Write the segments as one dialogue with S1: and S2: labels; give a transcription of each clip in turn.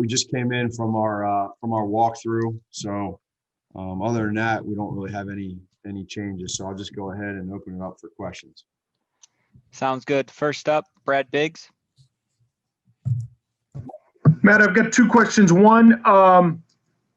S1: just came in from our walkthrough. So other than that, we don't really have any changes. So I'll just go ahead and open it up for questions.
S2: Sounds good. First up, Brad Biggs.
S3: Matt, I've got two questions. One,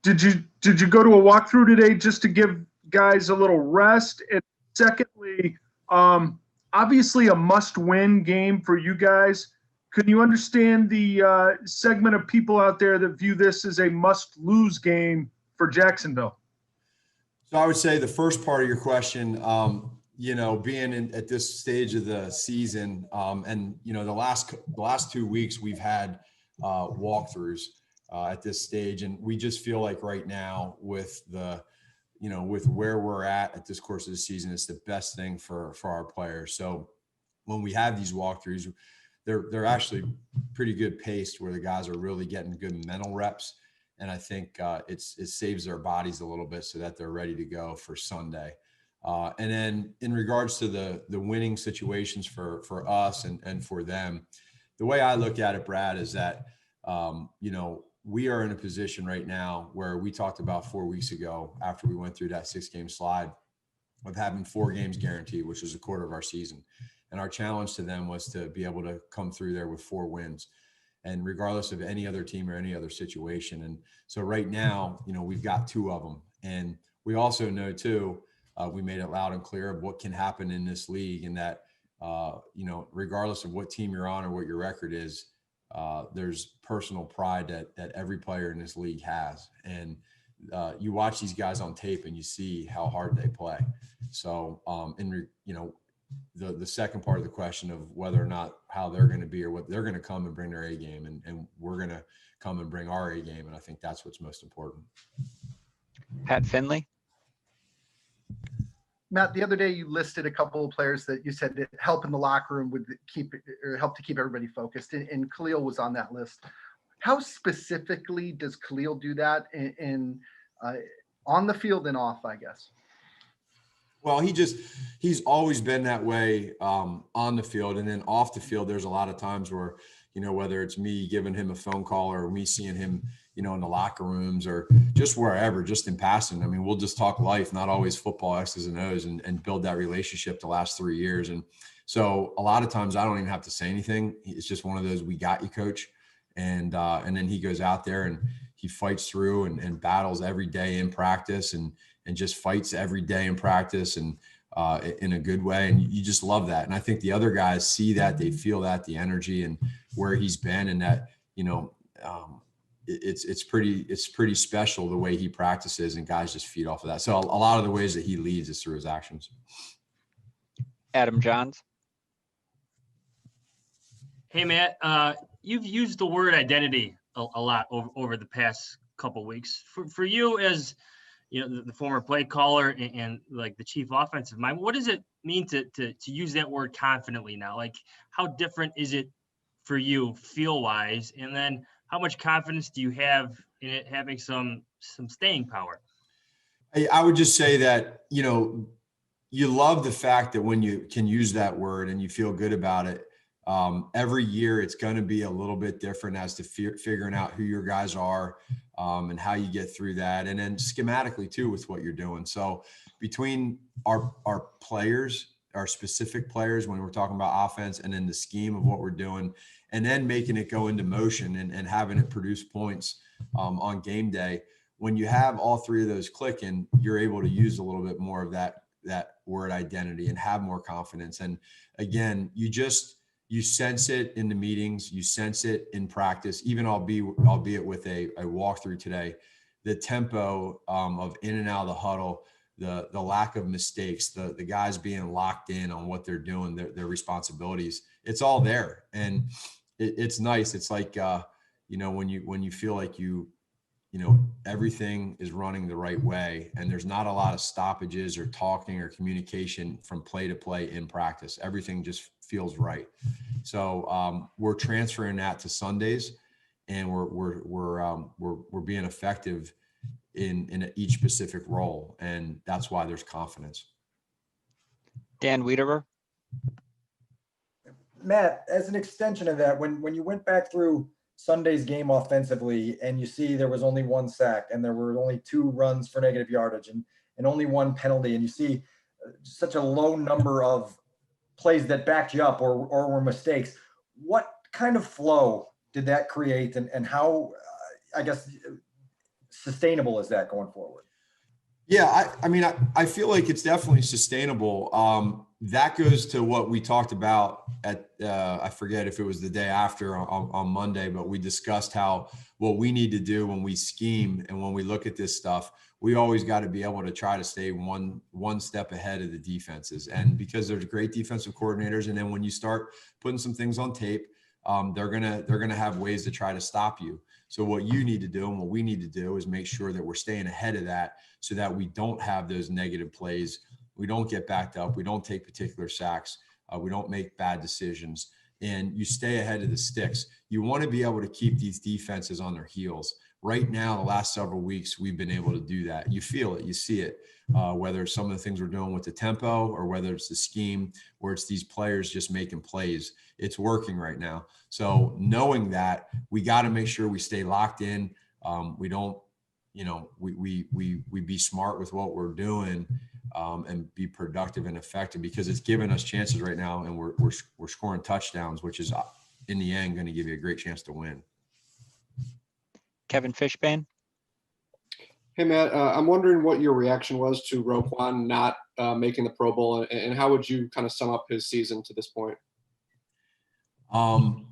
S3: did you go to a walkthrough today just to give guys a little rest? And secondly, obviously a must-win game for you guys. Can you understand the segment of people out there that view this as a must-lose game for Jacksonville?
S1: So I would say the first part of your question, being at this stage of the season, and the last 2 weeks we've had walkthroughs at this stage, and we just feel like right now with with where we're at this course of the season, it's the best thing for our players. So when we have these walkthroughs, they're actually pretty good paced, where the guys are really getting good mental reps. And I think it saves their bodies a little bit so that they're ready to go for Sunday. And then in regards to the winning situations for us and for them, the way I look at it, Brad, is that, we are in a position right now where we talked about 4 weeks ago after we went through that 6-game slide of having 4 games guaranteed, which was a quarter of our season. And our challenge to them was to be able to come through there with 4 wins, and regardless of any other team or any other situation. And so right now, we've got 2 of them. And we also know too, we made it loud and clear of what can happen in this league, and that, regardless of what team you're on or what your record is, there's personal pride that every player in this league has. And you watch these guys on tape and you see how hard they play. So, the second part of the question of whether or not how they're going to be or what they're going to come and bring their A game, and we're going to come and bring our A game. And I think that's what's most important.
S2: Pat Finley.
S4: Matt, the other day you listed a couple of players that you said help in the locker room would help to keep everybody focused, and Khalil was on that list. How specifically does Khalil do that in on the field and off, I guess?
S1: Well, he's always been that way on the field, and then off the field, there's a lot of times where, whether it's me giving him a phone call or me seeing him, in the locker rooms or just wherever, just in passing. I mean, we'll just talk life, not always football, X's and O's, and build that relationship the last 3 years. And so a lot of times I don't even have to say anything. It's just one of those, we got you, coach. And then he goes out there and he fights through and battles every day in practice and just fights every day in practice and in a good way. And you just love that. And I think the other guys see that, they feel that, the energy and where he's been, and that, it's pretty special the way he practices, and guys just feed off of that. So a lot of the ways that he leads is through his actions.
S2: Adam Johns.
S5: Hey, Matt, you've used the word identity a lot over the past couple weeks. For you as, the former play caller and like the chief offensive mind, what does it mean to use that word confidently now? Like, how different is it for you feel wise? And then how much confidence do you have in it having some staying power?
S1: I would just say that, you love the fact that when you can use that word and you feel good about it, every year it's going to be a little bit different as to figuring out who your guys are and how you get through that. And then schematically too, with what you're doing. So between our players, our specific players, when we're talking about offense, and then the scheme of what we're doing, and then making it go into motion and having it produce points on game day. When you have all 3 of those clicking, you're able to use a little bit more of that word identity and have more confidence. And again, you sense it in the meetings, you sense it in practice, even albeit with a walkthrough today, the tempo of in and out of the huddle, the lack of mistakes, the guys being locked in on what they're doing, their responsibilities, it's all there. And it's nice. It's like, when you feel like everything is running the right way and there's not a lot of stoppages or talking or communication from play to play in practice, everything just feels right. So we're transferring that to Sundays, and we're being effective in each specific role, and that's why there's confidence.
S2: Dan Wiederer.
S6: Matt, as an extension of that, when you went back through Sunday's game offensively, and you see there was only 1 sack and there were only 2 runs for negative yardage and only 1 penalty, and you see such a low number of plays that backed you up or were mistakes, what kind of flow did that create, and how, I guess, sustainable is that going forward?
S1: Yeah, I mean, I feel like it's definitely sustainable. That goes to what we talked about at, I forget if it was the day after on Monday, but we discussed how what we need to do when we scheme and when we look at this stuff, we always got to be able to try to stay one step ahead of the defenses. And because there's great defensive coordinators, and then when you start putting some things on tape, they're gonna have ways to try to stop you. So what you need to do and what we need to do is make sure that we're staying ahead of that so that we don't have those negative plays. We don't get backed up. We don't take particular sacks. We don't make bad decisions, and you stay ahead of the sticks. You want to be able to keep these defenses on their heels. Right now, the last several weeks, we've been able to do that. You feel it, you see it, whether it's some of the things we're doing with the tempo or whether it's the scheme, where it's these players just making plays. It's working right now. So knowing that, we got to make sure we stay locked in. We don't, we be smart with what we're doing, and be productive and effective, because it's giving us chances right now, and we're scoring touchdowns, which is in the end going to give you a great chance to win.
S2: Kevin Fishbane.
S7: Hey, Matt, I'm wondering what your reaction was to Roquan not making the Pro Bowl, and how would you kind of sum up his season to this point?
S1: You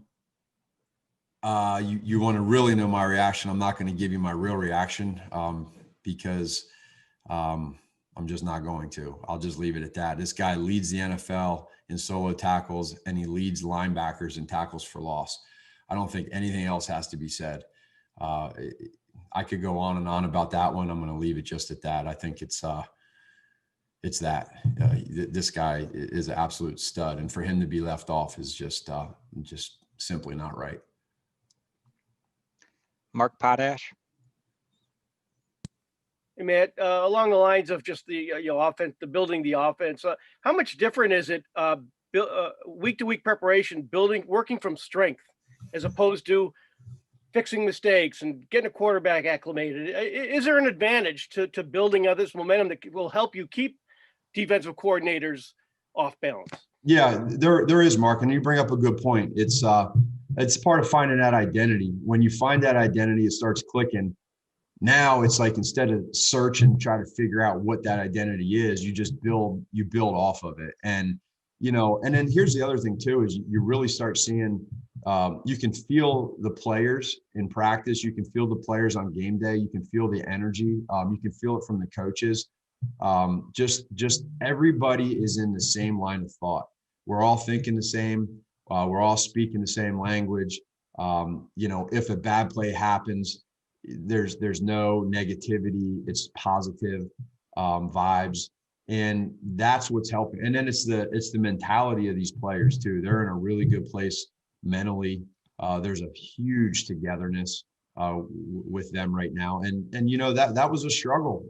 S1: want to really know my reaction. I'm not going to give you my real reaction, because I'm just not going to. I'll just leave it at that. This guy leads the NFL in solo tackles, and he leads linebackers in tackles for loss. I don't think anything else has to be said. I could go on and on about that one. I'm going to leave it just at that. I think it's that this guy is an absolute stud, and for him to be left off is just simply not right.
S2: Mark Potash.
S8: Hey, Matt, along the lines of just the offense, the building the offense, how much different is it week to week preparation, working from strength, as opposed to fixing mistakes and getting a quarterback acclimated? Is there an advantage to building up this momentum that will help you keep defensive coordinators off balance?
S1: Yeah, there is, Mark, and you bring up a good point. It's part of finding that identity. When you find that identity, it starts clicking. Now it's like, instead of search and try to figure out what that identity is, you just build off of it. And, and then here's the other thing too, is you really start seeing, you can feel the players in practice. You can feel the players on game day. You can feel the energy. You can feel it from the coaches. Just everybody is in the same line of thought. We're all thinking the same. We're all speaking the same language. If a bad play happens, there's no negativity. It's positive vibes, and that's what's helping. And then it's the mentality of these players too. They're in a really good place mentally. There's a huge togetherness with them right now, and that was a struggle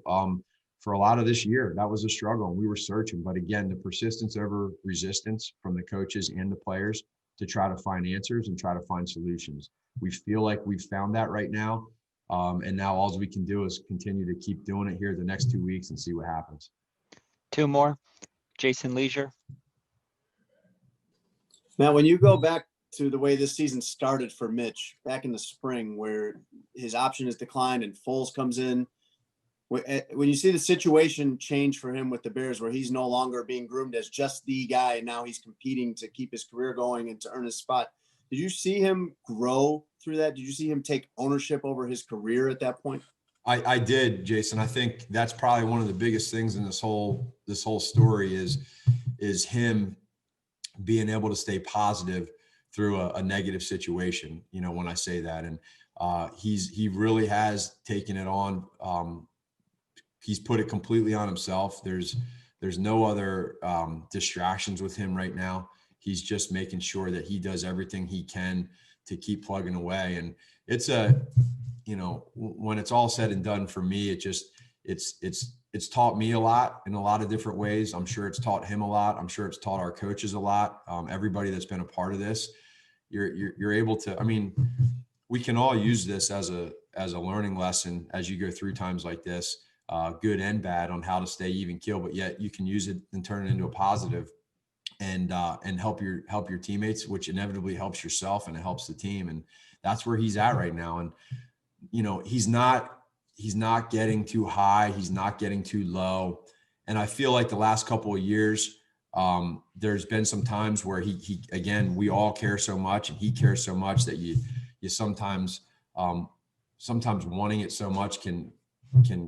S1: for a lot of this year. That was a struggle, and we were searching. But again, the persistence over resistance from the coaches and the players to try to find answers and try to find solutions. We feel like we've found that right now. And now all we can do is continue to keep doing it here the next 2 weeks and see what happens.
S2: 2 more. Jason Leisure.
S9: Now, when you go back to the way this season started for Mitch back in the spring, where his option is declined and Foles comes in, when you see the situation change for him with the Bears, where he's no longer being groomed as just the guy, and now he's competing to keep his career going and to earn his spot, did you see him grow through that? Did you see him take ownership over his career at that point?
S1: I did, Jason. I think that's probably one of the biggest things in this whole story is him being able to stay positive through a negative situation. When I say that, and he really has taken it on. He's put it completely on himself. There's no other distractions with him right now. He's just making sure that he does everything he can to keep plugging away. And it's when it's all said and done, for me, it's taught me a lot in a lot of different ways. I'm sure it's taught him a lot. I'm sure it's taught our coaches a lot. Everybody that's been a part of this, you're able to, we can all use this as a learning lesson as you go through times like this, good and bad, on how to stay even keel, but yet you can use it and turn it into a positive and help your teammates, which inevitably helps yourself and it helps the team. And that's where he's at right now. And, you know, he's not getting too high. He's not getting too low. And I feel like the last couple of years, there's been some times where he again, we all care so much and he cares so much that you sometimes wanting it so much can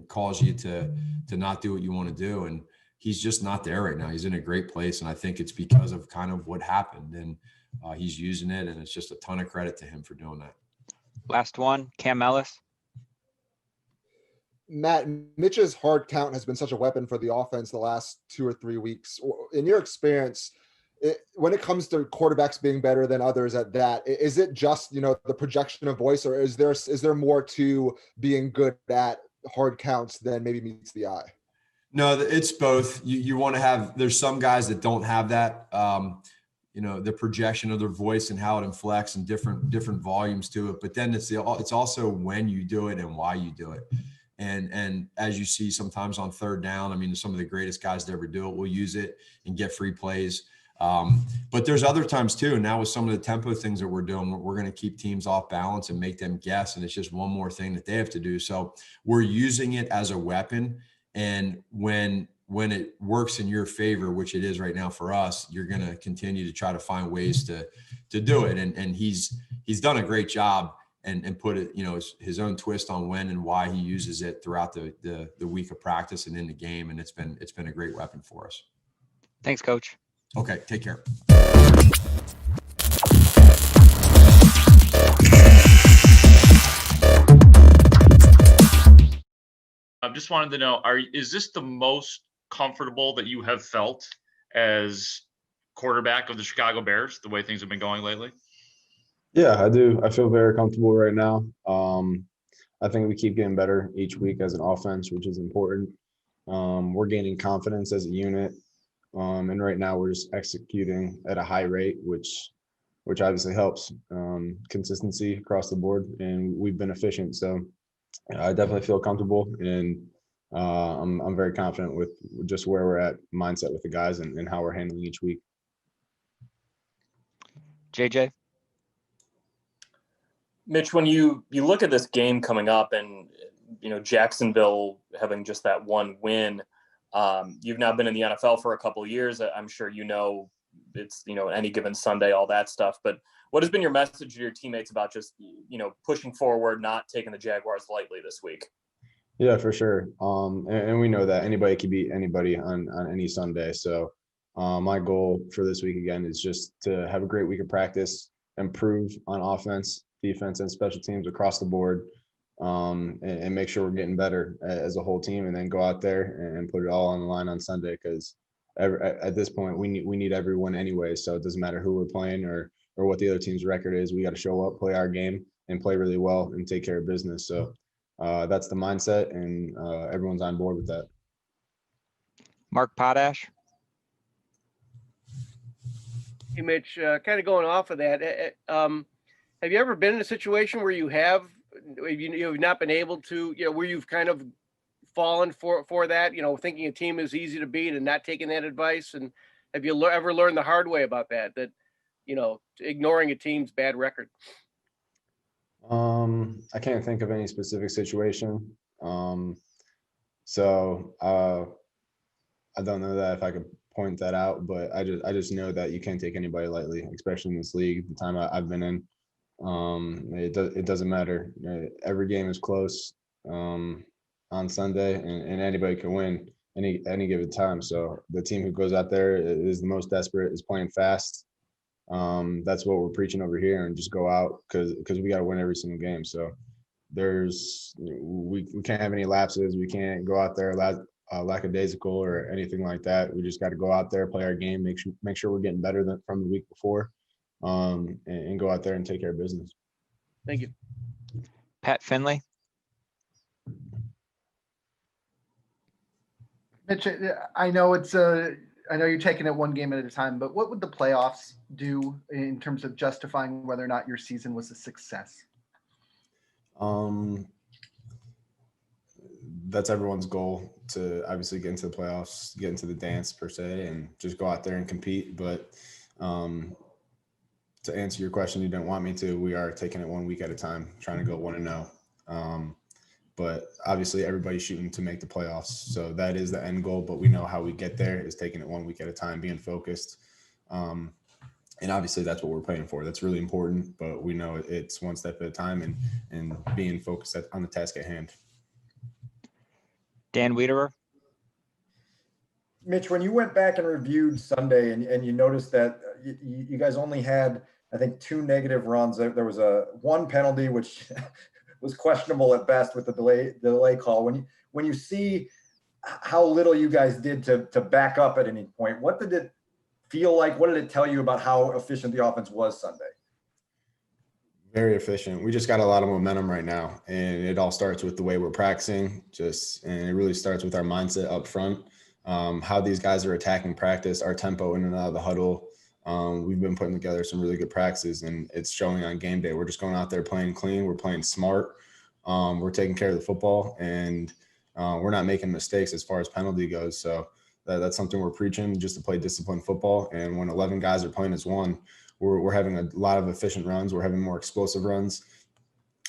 S1: cause you to not do what you want to do. And he's just not there right now. He's in a great place. And I think it's because of kind of what happened, and he's using it, and it's just a ton of credit to him for doing that.
S2: Last one, Cam Ellis.
S10: Matt, Mitch's hard count has been such a weapon for the offense the last 2 or 3 weeks. In your experience, when it comes to quarterbacks being better than others at that, is it just, you know, the projection of voice, or is there more to being good at hard counts than maybe meets the eye?
S1: No, it's both. You want to have, there's some guys that don't have that, you know, the projection of their voice and how it inflects and different volumes to it. But then it's also when you do it and why you do it. And as you see sometimes on third down, I mean, some of the greatest guys to ever do it will use it and get free plays. But there's other times too. And now with some of the tempo things that we're doing, we're going to keep teams off balance and make them guess. And it's just one more thing that they have to do. So we're using it as a weapon. And when it works in your favor, which it is right now for us, you're going to continue to try to find ways to do it. And he's done a great job and put it, you know, his own twist on when and why he uses it throughout the week of practice and in the game. And it's been a great weapon for us.
S2: Thanks, Coach.
S1: Okay, take care.
S11: I just wanted to know, is this the most comfortable that you have felt as quarterback of the Chicago Bears, the way things have been going lately?
S12: Yeah, I do. I feel very comfortable right now. I think we keep getting better each week as an offense, which is important. We're gaining confidence as a unit. And right now we're just executing at a high rate, which obviously helps consistency across the board, and we've been efficient. So I definitely feel comfortable, and I'm very confident with just where we're at mindset with the guys and how we're handling each week.
S2: JJ.
S13: Mitch, when you look at this game coming up and, you know, Jacksonville having just that one win, you've now been in the NFL for a couple of years. I'm sure you know it's, you know, any given Sunday, all that stuff. But what has been your message to your teammates about just, you know, pushing forward, not taking the Jaguars lightly this week?
S12: Yeah, for sure. And we know that anybody can beat anybody on any Sunday. So my goal for this week, again, is just to have a great week of practice, improve on offense, defense, and special teams across the board, and make sure we're getting better as a whole team, and then go out there and put it all on the line on Sunday, because at this point we need everyone anyway. So it doesn't matter who we're playing or what the other team's record is. We got to show up, play our game, and play really well and take care of business. So that's the mindset, and everyone's on board with that.
S2: Mark Potash.
S8: Hey, Mitch, kind of going off of that, have you ever been in a situation where you've not been able to, you know, where you've kind of fallen for that, you know, thinking a team is easy to beat and not taking that advice? And have you ever learned the hard way about that, you know, ignoring a team's bad record?
S12: I can't think of any specific situation. So I don't know that if I could point that out, but I just know that you can't take anybody lightly, especially in this league, the time I've been in. It doesn't matter. Every game is close on Sunday, and anybody can win any given time. So the team who goes out there is the most desperate, is playing fast. That's what we're preaching over here, and just go out because we got to win every single game. So we can't have any lapses. We can't go out there lackadaisical or anything like that. We just got to go out there, play our game, make sure we're getting better than from the week before, and go out there and take care of business.
S8: Thank you.
S2: Pat Finley.
S4: Mitch, I know I know you're taking it one game at a time, but what would the playoffs do in terms of justifying whether or not your season was a success?
S12: That's everyone's goal, to obviously get into the playoffs, get into the dance per se, and just go out there and compete. But to answer your question, you didn't want me to, we are taking it 1 week at a time, trying to go 1-0. But obviously everybody's shooting to make the playoffs. So that is the end goal, but we know how we get there is taking it 1 week at a time, being focused. And obviously that's what we're playing for. That's really important, but we know it's one step at a time and being focused on the task at hand.
S2: Dan Wiederer.
S6: Mitch, when you went back and reviewed Sunday and you noticed that you guys only had, I think, 2 negative runs. There was one penalty, which was questionable at best with the delay call. When you see how little you guys did to back up at any point, what did it feel like? What did it tell you about how efficient the offense was Sunday?
S12: Very efficient. We just got a lot of momentum right now, and it all starts with the way we're practicing. And it really starts with our mindset up front, how these guys are attacking practice, our tempo in and out of the huddle. We've been putting together some really good practices, and it's showing on game day. We're just going out there playing clean. We're playing smart. We're taking care of the football, and we're not making mistakes as far as penalty goes. So that's something we're preaching, just to play disciplined football. And when 11 guys are playing as one, we're having a lot of efficient runs. We're having more explosive runs.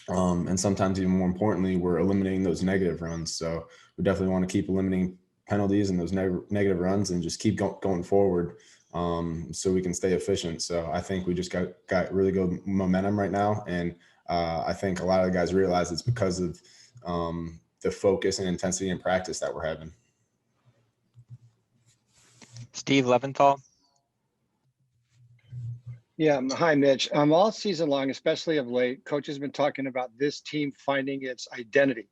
S12: And sometimes, even more importantly, we're eliminating those negative runs. So we definitely want to keep eliminating penalties and those negative runs and just keep going forward, so we can stay efficient. So I think we just got really good momentum right now. And I think a lot of the guys realize it's because of the focus and intensity in practice that we're having.
S2: Steve Leventhal.
S14: Yeah. Hi, Mitch. All season long, especially of late, coach has been talking about this team finding its identity.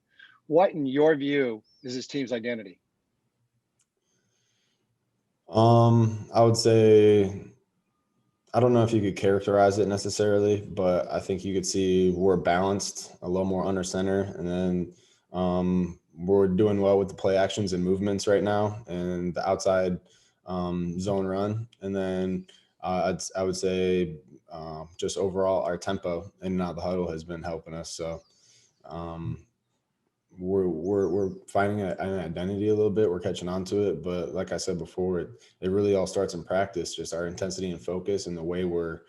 S14: What, in your view, is this team's identity?
S12: I would say, I don't know if you could characterize it necessarily, but I think you could see we're balanced, a little more under center. And then we're doing well with the play actions and movements right now and the outside zone run. And then I would say just overall our tempo in and out of the huddle has been helping us. So we're finding an identity a little bit. We're catching on to it. But like I said before, it really all starts in practice, just our intensity and focus and the way we're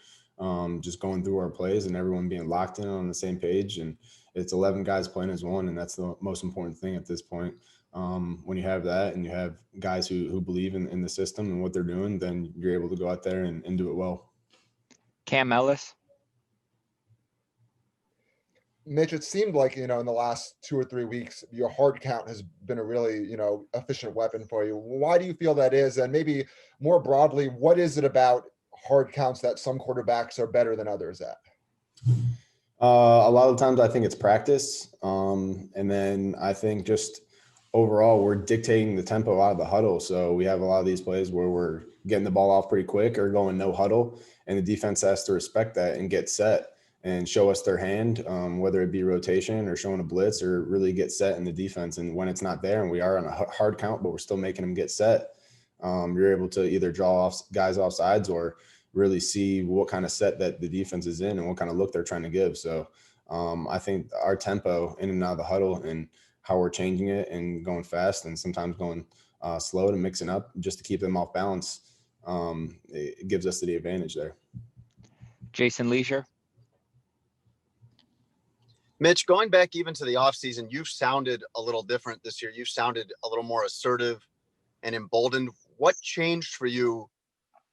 S12: just going through our plays and everyone being locked in on the same page. And it's 11 guys playing as one, and that's the most important thing at this point. When you have that and you have guys who believe in the system and what they're doing, then you're able to go out there and do it well.
S2: Cam Ellis.
S10: Mitch, it seemed like, in the last 2 or 3 weeks, your hard count has been a really, efficient weapon for you. Why do you feel that is? And maybe more broadly, what is it about hard counts that some quarterbacks are better than others at?
S12: A lot of times I think it's practice. And then I think just overall, we're dictating the tempo out of the huddle. So we have a lot of these plays where we're getting the ball off pretty quick or going no huddle, and the defense has to respect that and get set and show us their hand, whether it be rotation or showing a blitz, or really get set in the defense. And when it's not there and we are on a hard count, but we're still making them get set, you're able to either draw off guys off sides or really see what kind of set that the defense is in and what kind of look they're trying to give. So I think our tempo in and out of the huddle and how we're changing it and going fast and sometimes going slow to mixing up just to keep them off balance, it gives us the advantage there.
S2: Jason Leisure.
S9: Mitch, going back even to the offseason, you've sounded a little different this year. You've sounded a little more assertive and emboldened. What changed for you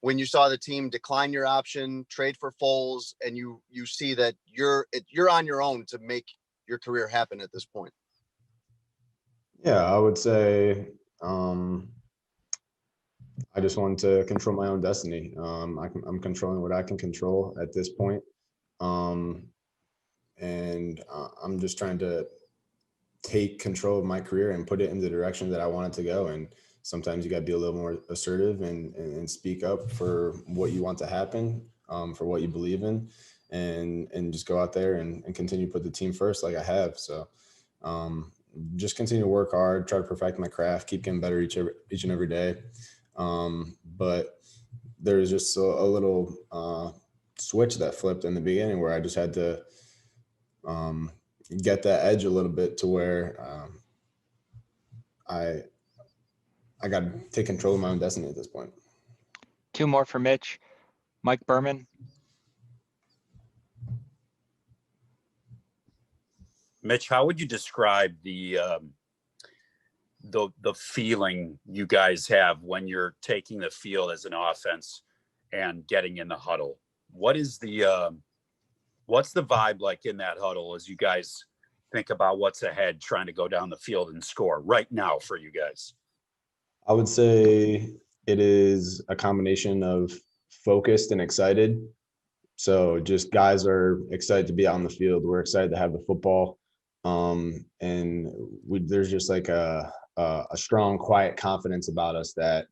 S9: when you saw the team decline your option, trade for Foles, and you see that you're on your own to make your career happen at this point?
S12: Yeah, I would say I just wanted to control my own destiny. I'm controlling what I can control at this point. And I'm just trying to take control of my career and put it in the direction that I want it to go. And sometimes you got to be a little more assertive and speak up for what you want to happen, for what you believe in, and just go out there and continue to put the team first like I have. So just continue to work hard, try to perfect my craft, keep getting better each and every day. But there's just a little switch that flipped in the beginning where I just had to get that edge a little bit to where I got to take control of my own destiny at this point.
S2: 2 more for Mitch. Mike Berman.
S15: Mitch, how would you describe the feeling you guys have when you're taking the field as an offense and getting in the huddle? What is what's the vibe like in that huddle as you guys think about what's ahead, trying to go down the field and score right now for you guys?
S12: I would say it is a combination of focused and excited. So just guys are excited to be out on the field. We're excited to have the football. And there's just like a strong, quiet confidence about us that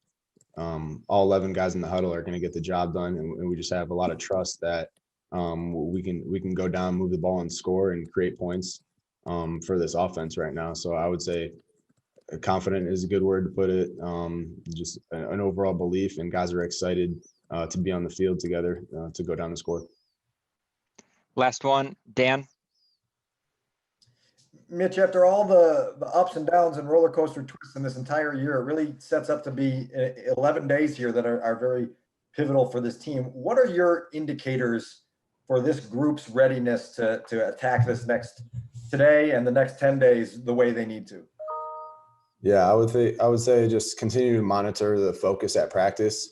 S12: all 11 guys in the huddle are going to get the job done. And we just have a lot of trust that we can go down, move the ball and score and create points for this offense right now. So I would say confident is a good word to put it. Just an overall belief, and guys are excited to be on the field together to go down and score.
S2: Last one, Dan.
S6: Mitch, after all the ups and downs and roller coaster twists in this entire year, it really sets up to be 11 days here that are very pivotal for this team. What are your indicators for this group's readiness to attack this today and the next 10 days the way they need to?
S12: Yeah, I would say just continue to monitor the focus at practice,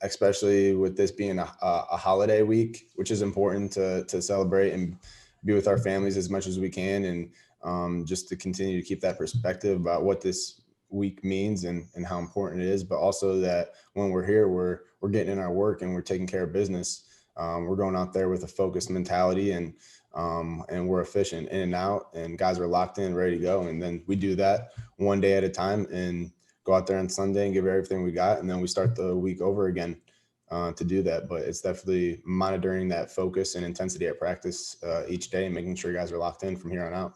S12: especially with this being a holiday week, which is important to celebrate and be with our families as much as we can, and just to continue to keep that perspective about what this week means and how important it is, but also that when we're here, we're getting in our work and we're taking care of business. We're going out there with a focused mentality, and we're efficient in and out, and guys are locked in, ready to go. And then we do that one day at a time and go out there on Sunday and give everything we got. And then we start the week over again to do that. But it's definitely monitoring that focus and intensity at practice each day and making sure guys are locked in from here on out.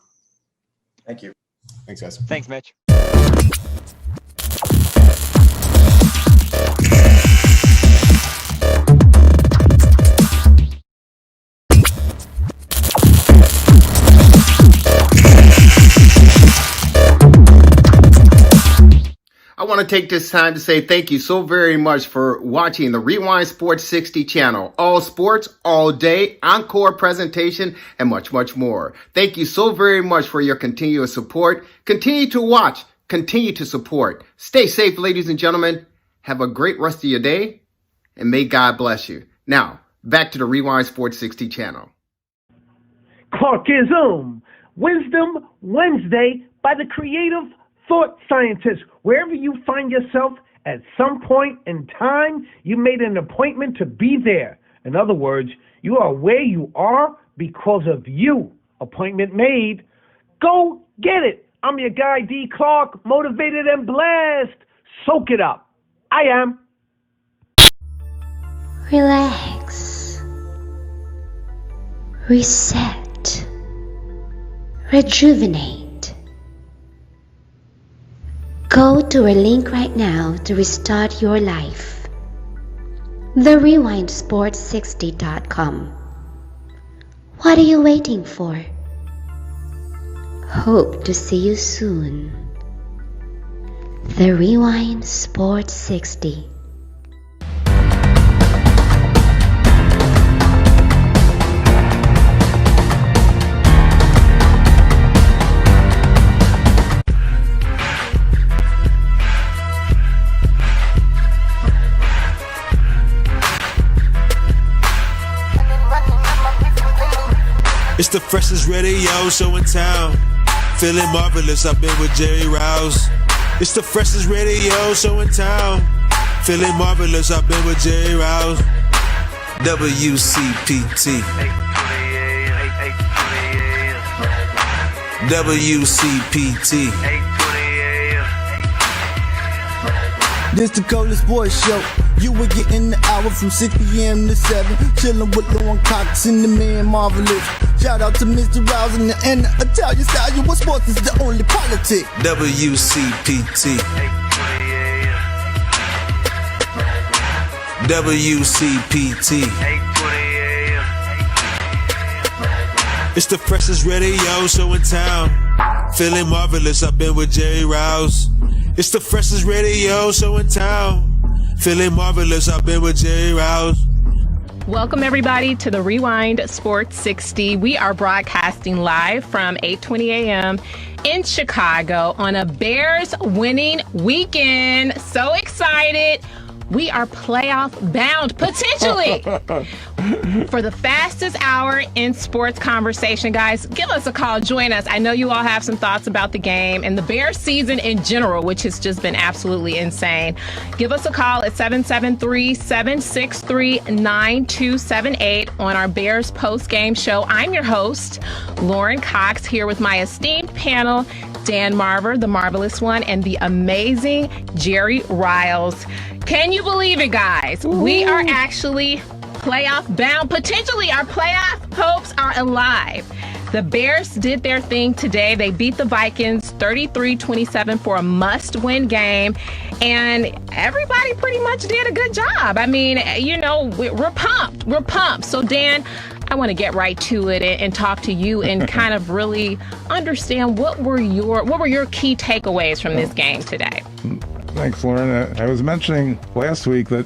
S6: Thank you.
S12: Thanks, guys.
S2: Thanks, Mitch.
S16: I want to take this time to say thank you so very much for watching the Rewind Sports 60 channel. All sports, all day, encore presentation, and much, much more. Thank you so very much for your continuous support. Continue to watch, continue to support. Stay safe, ladies and gentlemen. Have a great rest of your day, and may God bless you. Now, back to the Rewind Sports 60 channel.
S17: Clarkism, Wisdom Wednesday by the creative thought scientist. Wherever you find yourself at some point in time, you made an appointment to be there. In other words, you are where you are because of you. Appointment made. Go get it. I'm your guy, D. Clark, motivated and blessed. Soak it up. I am.
S18: Relax. Reset. Rejuvenate. Go to our link right now to restart your life. TheRewindSports60.com. What are you waiting for? Hope to see you soon. The Rewind Sports 60.
S19: It's the freshest radio show in town. Feeling marvelous, I've been with Jerry Rouse. It's the freshest radio show in town. Feeling marvelous, I've been with Jerry Rouse. WCPT. WCPT.
S20: This the coldest boys show. You were getting the hour from 6 p.m. to 7. Chillin' with Lauren Cox and the man Marvelous. Shout out to Mr. Rouse and the Italian style. You sports is the only politic.
S19: WCPT. WCPT. It's the freshest radio show in town. Feeling marvelous, I've been with Jerry Rouse. It's the freshest radio show in town. Feeling marvelous, I've been with Jerry Rouse.
S21: Welcome everybody to the Rewind Sports 60. We are broadcasting live from 8:20 a.m. in Chicago on a Bears winning weekend. So excited. We are playoff bound, potentially, for the fastest hour in sports conversation. Guys, give us a call. Join us. I know you all have some thoughts about the game and the Bears season in general, which has just been absolutely insane. Give us a call at 773-763-9278 on our Bears post-game show. I'm your host, Lauren Cox, here with my esteemed panel, Dan Marver, the marvelous one, and the amazing Jerry Riles. Can you believe it, guys? Ooh. We are actually playoff bound. Potentially, our playoff hopes are alive. The Bears did their thing today. They beat the Vikings 33-27 for a must-win game. And everybody pretty much did a good job. I mean, you know, we're pumped. We're pumped. So, Dan, I want to get right to it and talk to you and kind of really understand what were your key takeaways from this game today.
S22: Thanks, Lauren. I was mentioning last week that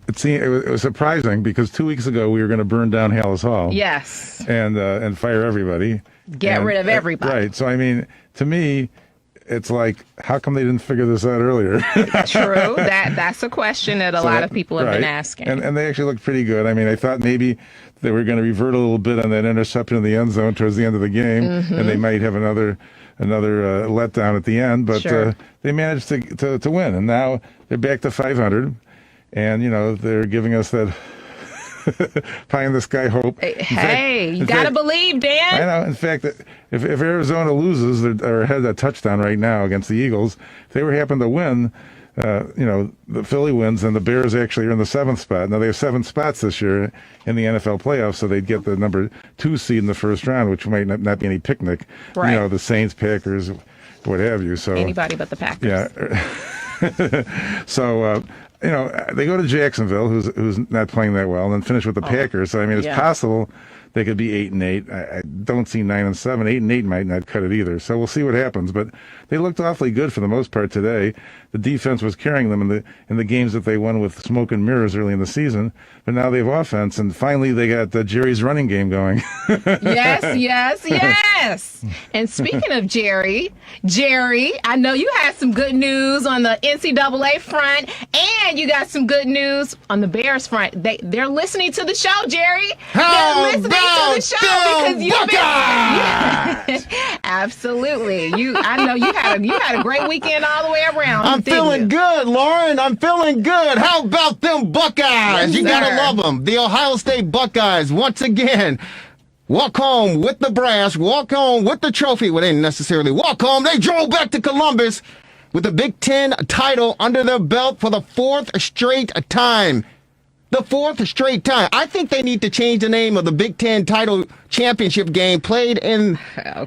S22: it was surprising because 2 weeks ago we were going to burn down Hallis Hall.
S21: Yes.
S22: And fire everybody.
S21: Get rid of everybody.
S22: Right. So, I mean, to me, it's like, how come they didn't figure this out earlier?
S21: True. That's a question that a lot of people have been asking.
S22: And they actually looked pretty good. I mean, I thought maybe they were going to revert a little bit on that interception in the end zone towards the end of the game, and they might have another letdown at the end, but they managed to win, and now they're back to 500, and you know they're giving us that pie in the sky hope.
S21: You gotta believe, Dan.
S22: I know. In fact, if Arizona loses or had a touchdown right now against the Eagles, if they were happen to win, the Philly wins, and the Bears actually are in the 7th spot. Now they have 7 spots this year in the NFL playoffs, so they'd get the number 2 seed in the first round, which might not be any picnic.
S21: Right.
S22: You know, the Saints, Packers, what have you. So
S21: anybody but the Packers.
S22: Yeah. So they go to Jacksonville, who's not playing that well, and then finish with the Packers. So I mean, it's possible they could be 8-8. I don't see 9-7. 8-8 might not cut it either. So we'll see what happens. But they looked awfully good for the most part today. The defense was carrying them in the games that they won with smoke and mirrors early in the season. But now they have offense, and finally they got Jerry's running game going.
S21: Yes. And speaking of Jerry, I know you had some good news on the NCAA front, and you got some good news on the Bears front. They're listening to the show, Jerry. They're listening to the show because you've been absolutely. I know you had a great weekend all the way around.
S16: I'm feeling good, Lauren. I'm feeling good. How about them Buckeyes?
S21: Yes,
S16: you gotta love them. The Ohio State Buckeyes once again. Walk home with the brass, walk home with the trophy. Well, they didn't necessarily walk home. They drove back to Columbus with the Big Ten title under their belt for the 4th straight time. The 4th straight time. I think they need to change the name of the Big Ten title championship game played in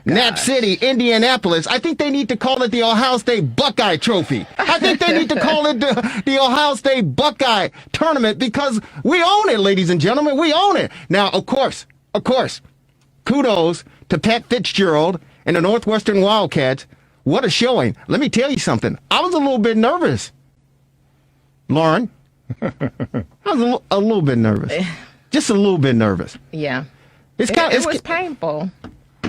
S16: Nat City, Indianapolis. I think they need to call it the Ohio State Buckeye Trophy. I think they need to call it the Ohio State Buckeye Tournament because we own it, ladies and gentlemen. We own it. Now, of course, kudos to Pat Fitzgerald and the Northwestern Wildcats. What a showing. Let me tell you something. I was a little bit nervous, Lauren. I was a little bit nervous. Just a little bit nervous.
S21: Yeah.
S16: It
S21: was painful.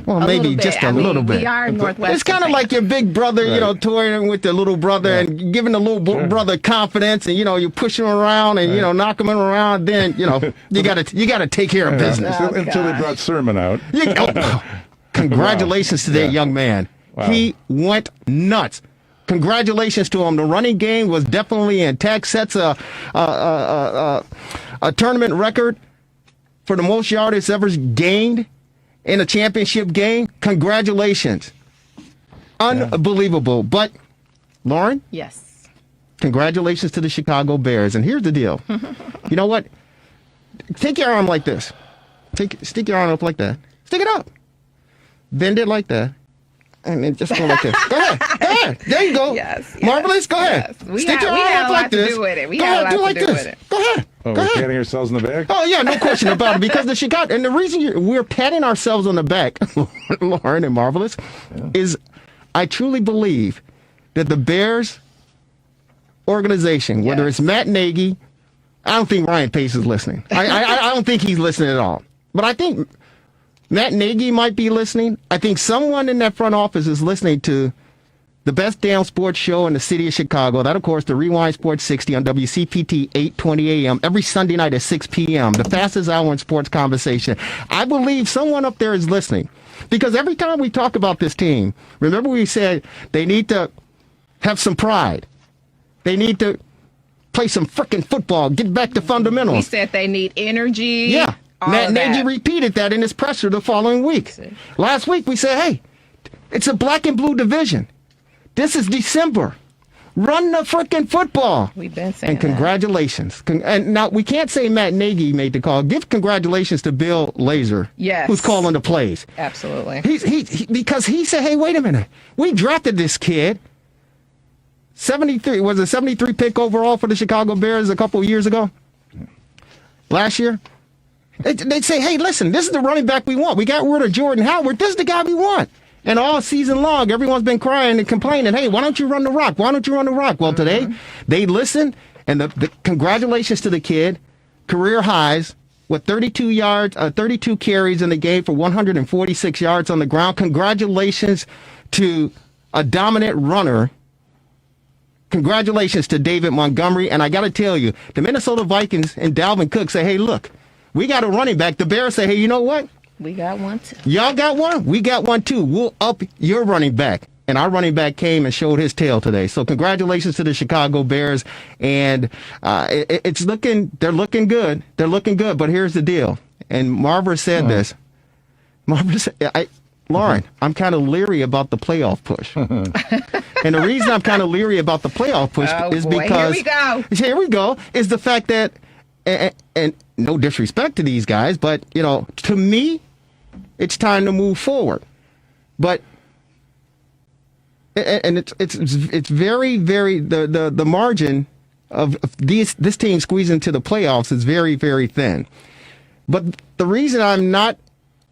S16: Well, maybe just a little bit.
S21: We are Northwestern.
S16: It's kind of like your big brother, touring with the little brother and giving the little brother confidence, and you push him around and knock him around. Then you gotta take care of business.
S22: Until they brought Sermon out.
S16: Congratulations to that young man.
S22: Wow.
S16: He went nuts. Congratulations to him. The running game was definitely intact. Sets a tournament record for the most yards ever gained in a championship game. Congratulations. Unbelievable. But, Lauren?
S21: Yes.
S16: Congratulations to the Chicago Bears. And here's the deal. You know what? Take your arm like this. Stick your arm up like that. Stick it up. Bend it like that. And then just go like this. Go ahead. There you go.
S21: Yes.
S16: Marvelous. Go ahead.
S21: Yes.
S16: Stick your arm up like this.
S21: We
S16: go
S21: had
S16: ahead.
S21: a
S16: Do
S21: lot
S16: like
S21: to do
S16: this.
S21: with it.
S16: Go ahead.
S22: Oh,
S14: Go
S22: we're
S14: ahead.
S22: patting ourselves on the back?
S14: Oh yeah, no question about it. Because the Chicago, and the reason we're patting ourselves on the back, Lauren and Marvelous, is I truly believe that the Bears organization, whether it's Matt Nagy, I don't think Ryan Pace is listening. I don't think he's listening at all. But I think Matt Nagy might be listening. I think someone in that front office is listening to the best damn sports show in the city of Chicago. That, of course, the Rewind Sports 60 on WCPT 820 AM every Sunday night at 6 p.m. The fastest hour in sports conversation. I believe someone up there is listening. Because every time we talk about this team, remember we said they need to have some pride. They need to play some freaking football, get back to fundamentals.
S21: We said they need energy.
S14: Yeah.
S21: all
S14: Matt
S21: of
S14: Nagy
S21: that.
S14: repeated that in his presser the following week. Last week we said, hey, it's a black and blue division. This is December. Run the freaking football.
S21: We've been saying
S14: And congratulations. And now we can't say Matt Nagy made the call. Give congratulations to Bill Lazor,
S21: Yes.
S14: who's calling the plays.
S21: Absolutely.
S14: Because he said, hey, wait a minute. We drafted this kid. 73 was a 73 pick overall for the Chicago Bears a couple of years ago. Last year. They'd say, hey, listen, this is the running back we want. We got rid of Jordan Howard. This is the guy we want. And all season long, everyone's been crying and complaining, hey, why don't you run the rock? Why don't you run the rock? Well, today, they listened, and the congratulations to the kid. Career highs with 32 carries in the game for 146 yards on the ground. Congratulations to a dominant runner. Congratulations to David Montgomery. And I got to tell you, the Minnesota Vikings and Dalvin Cook say, hey, look, we got a running back. The Bears say, hey, you know what?
S21: We got one too.
S14: Y'all got one? We got one too. We'll up your running back. And our running back came and showed his tail today. So congratulations to the Chicago Bears. And they're looking good. They're looking good. But here's the deal. And Marver said this. Marver said, Lauren, I'm kind of leery about the playoff push. And the reason I'm kind of leery about the playoff push is because here we go, is the fact that, and no disrespect to these guys, but, you know, to me, it's time to move forward. But and it's very, very the margin of this team squeezing into the playoffs is very, very thin. But the reason I'm not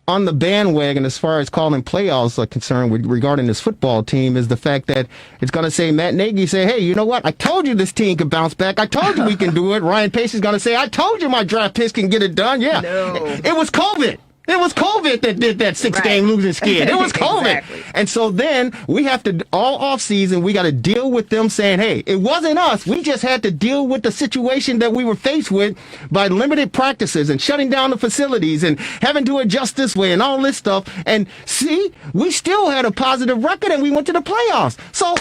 S14: on the bandwagon as far as calling playoffs are concerned regarding this football team is the fact that it's going to say Matt Nagy say, hey, you know what? I told you this team could bounce back. I told you we can do it. Ryan Pace is going to say, I told you my draft picks can get it done. Yeah, it was COVID. It was COVID that did that 6-game losing skid. It was COVID. Exactly. And so then we have to, all offseason, we got to deal with them saying, hey, it wasn't us. We just had to deal with the situation that we were faced with by limited practices and shutting down the facilities and having to adjust this way and all this stuff. And see, we still had a positive record and we went to the playoffs. So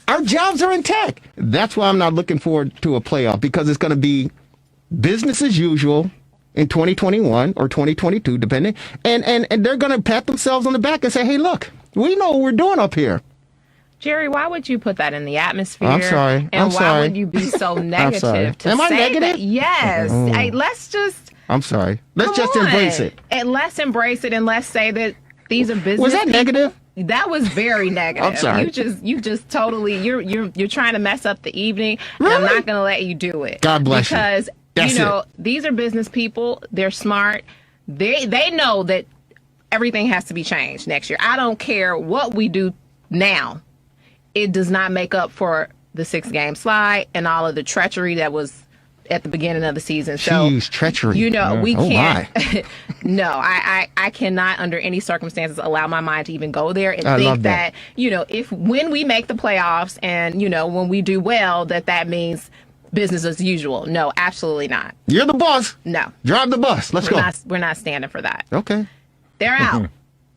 S14: our jobs are intact. That's why I'm not looking forward to a playoff, because it's going to be business as usual in 2021 or 2022, depending. And they're going to pat themselves on the back and say, hey, look, we know what we're doing up here.
S21: Jerry, why would you put that in the atmosphere?
S14: I'm sorry.
S21: And why would you be so negative to
S14: Am I
S21: say
S14: negative?
S21: that? Yes. Hey, let's just.
S14: I'm sorry. Let's just embrace it.
S21: And let's embrace it and let's say that these are business.
S14: Was that negative?
S21: That was very negative.
S14: I'm sorry.
S21: You just totally you're trying to mess up the evening.
S14: Really?
S21: And I'm not going to let you do it.
S14: God bless you.
S21: Because
S14: That's
S21: you know,
S14: it.
S21: these are business people. They're smart. They know that everything has to be changed next year. I don't care what we do now. It does not make up for the 6-game slide and all of the treachery that was at the beginning of the season. So
S14: Jeez, treachery.
S21: You know, we
S14: Oh,
S21: can't. No, I cannot under any circumstances allow my mind to even go there and
S14: I
S21: think
S14: love that.
S21: you know, when we make the playoffs and, you know, when we do well, that means business as usual. No, absolutely not.
S14: You're the boss.
S21: No.
S14: Drive the bus. Let's go.
S21: We're not standing for that.
S14: Okay.
S21: They're out.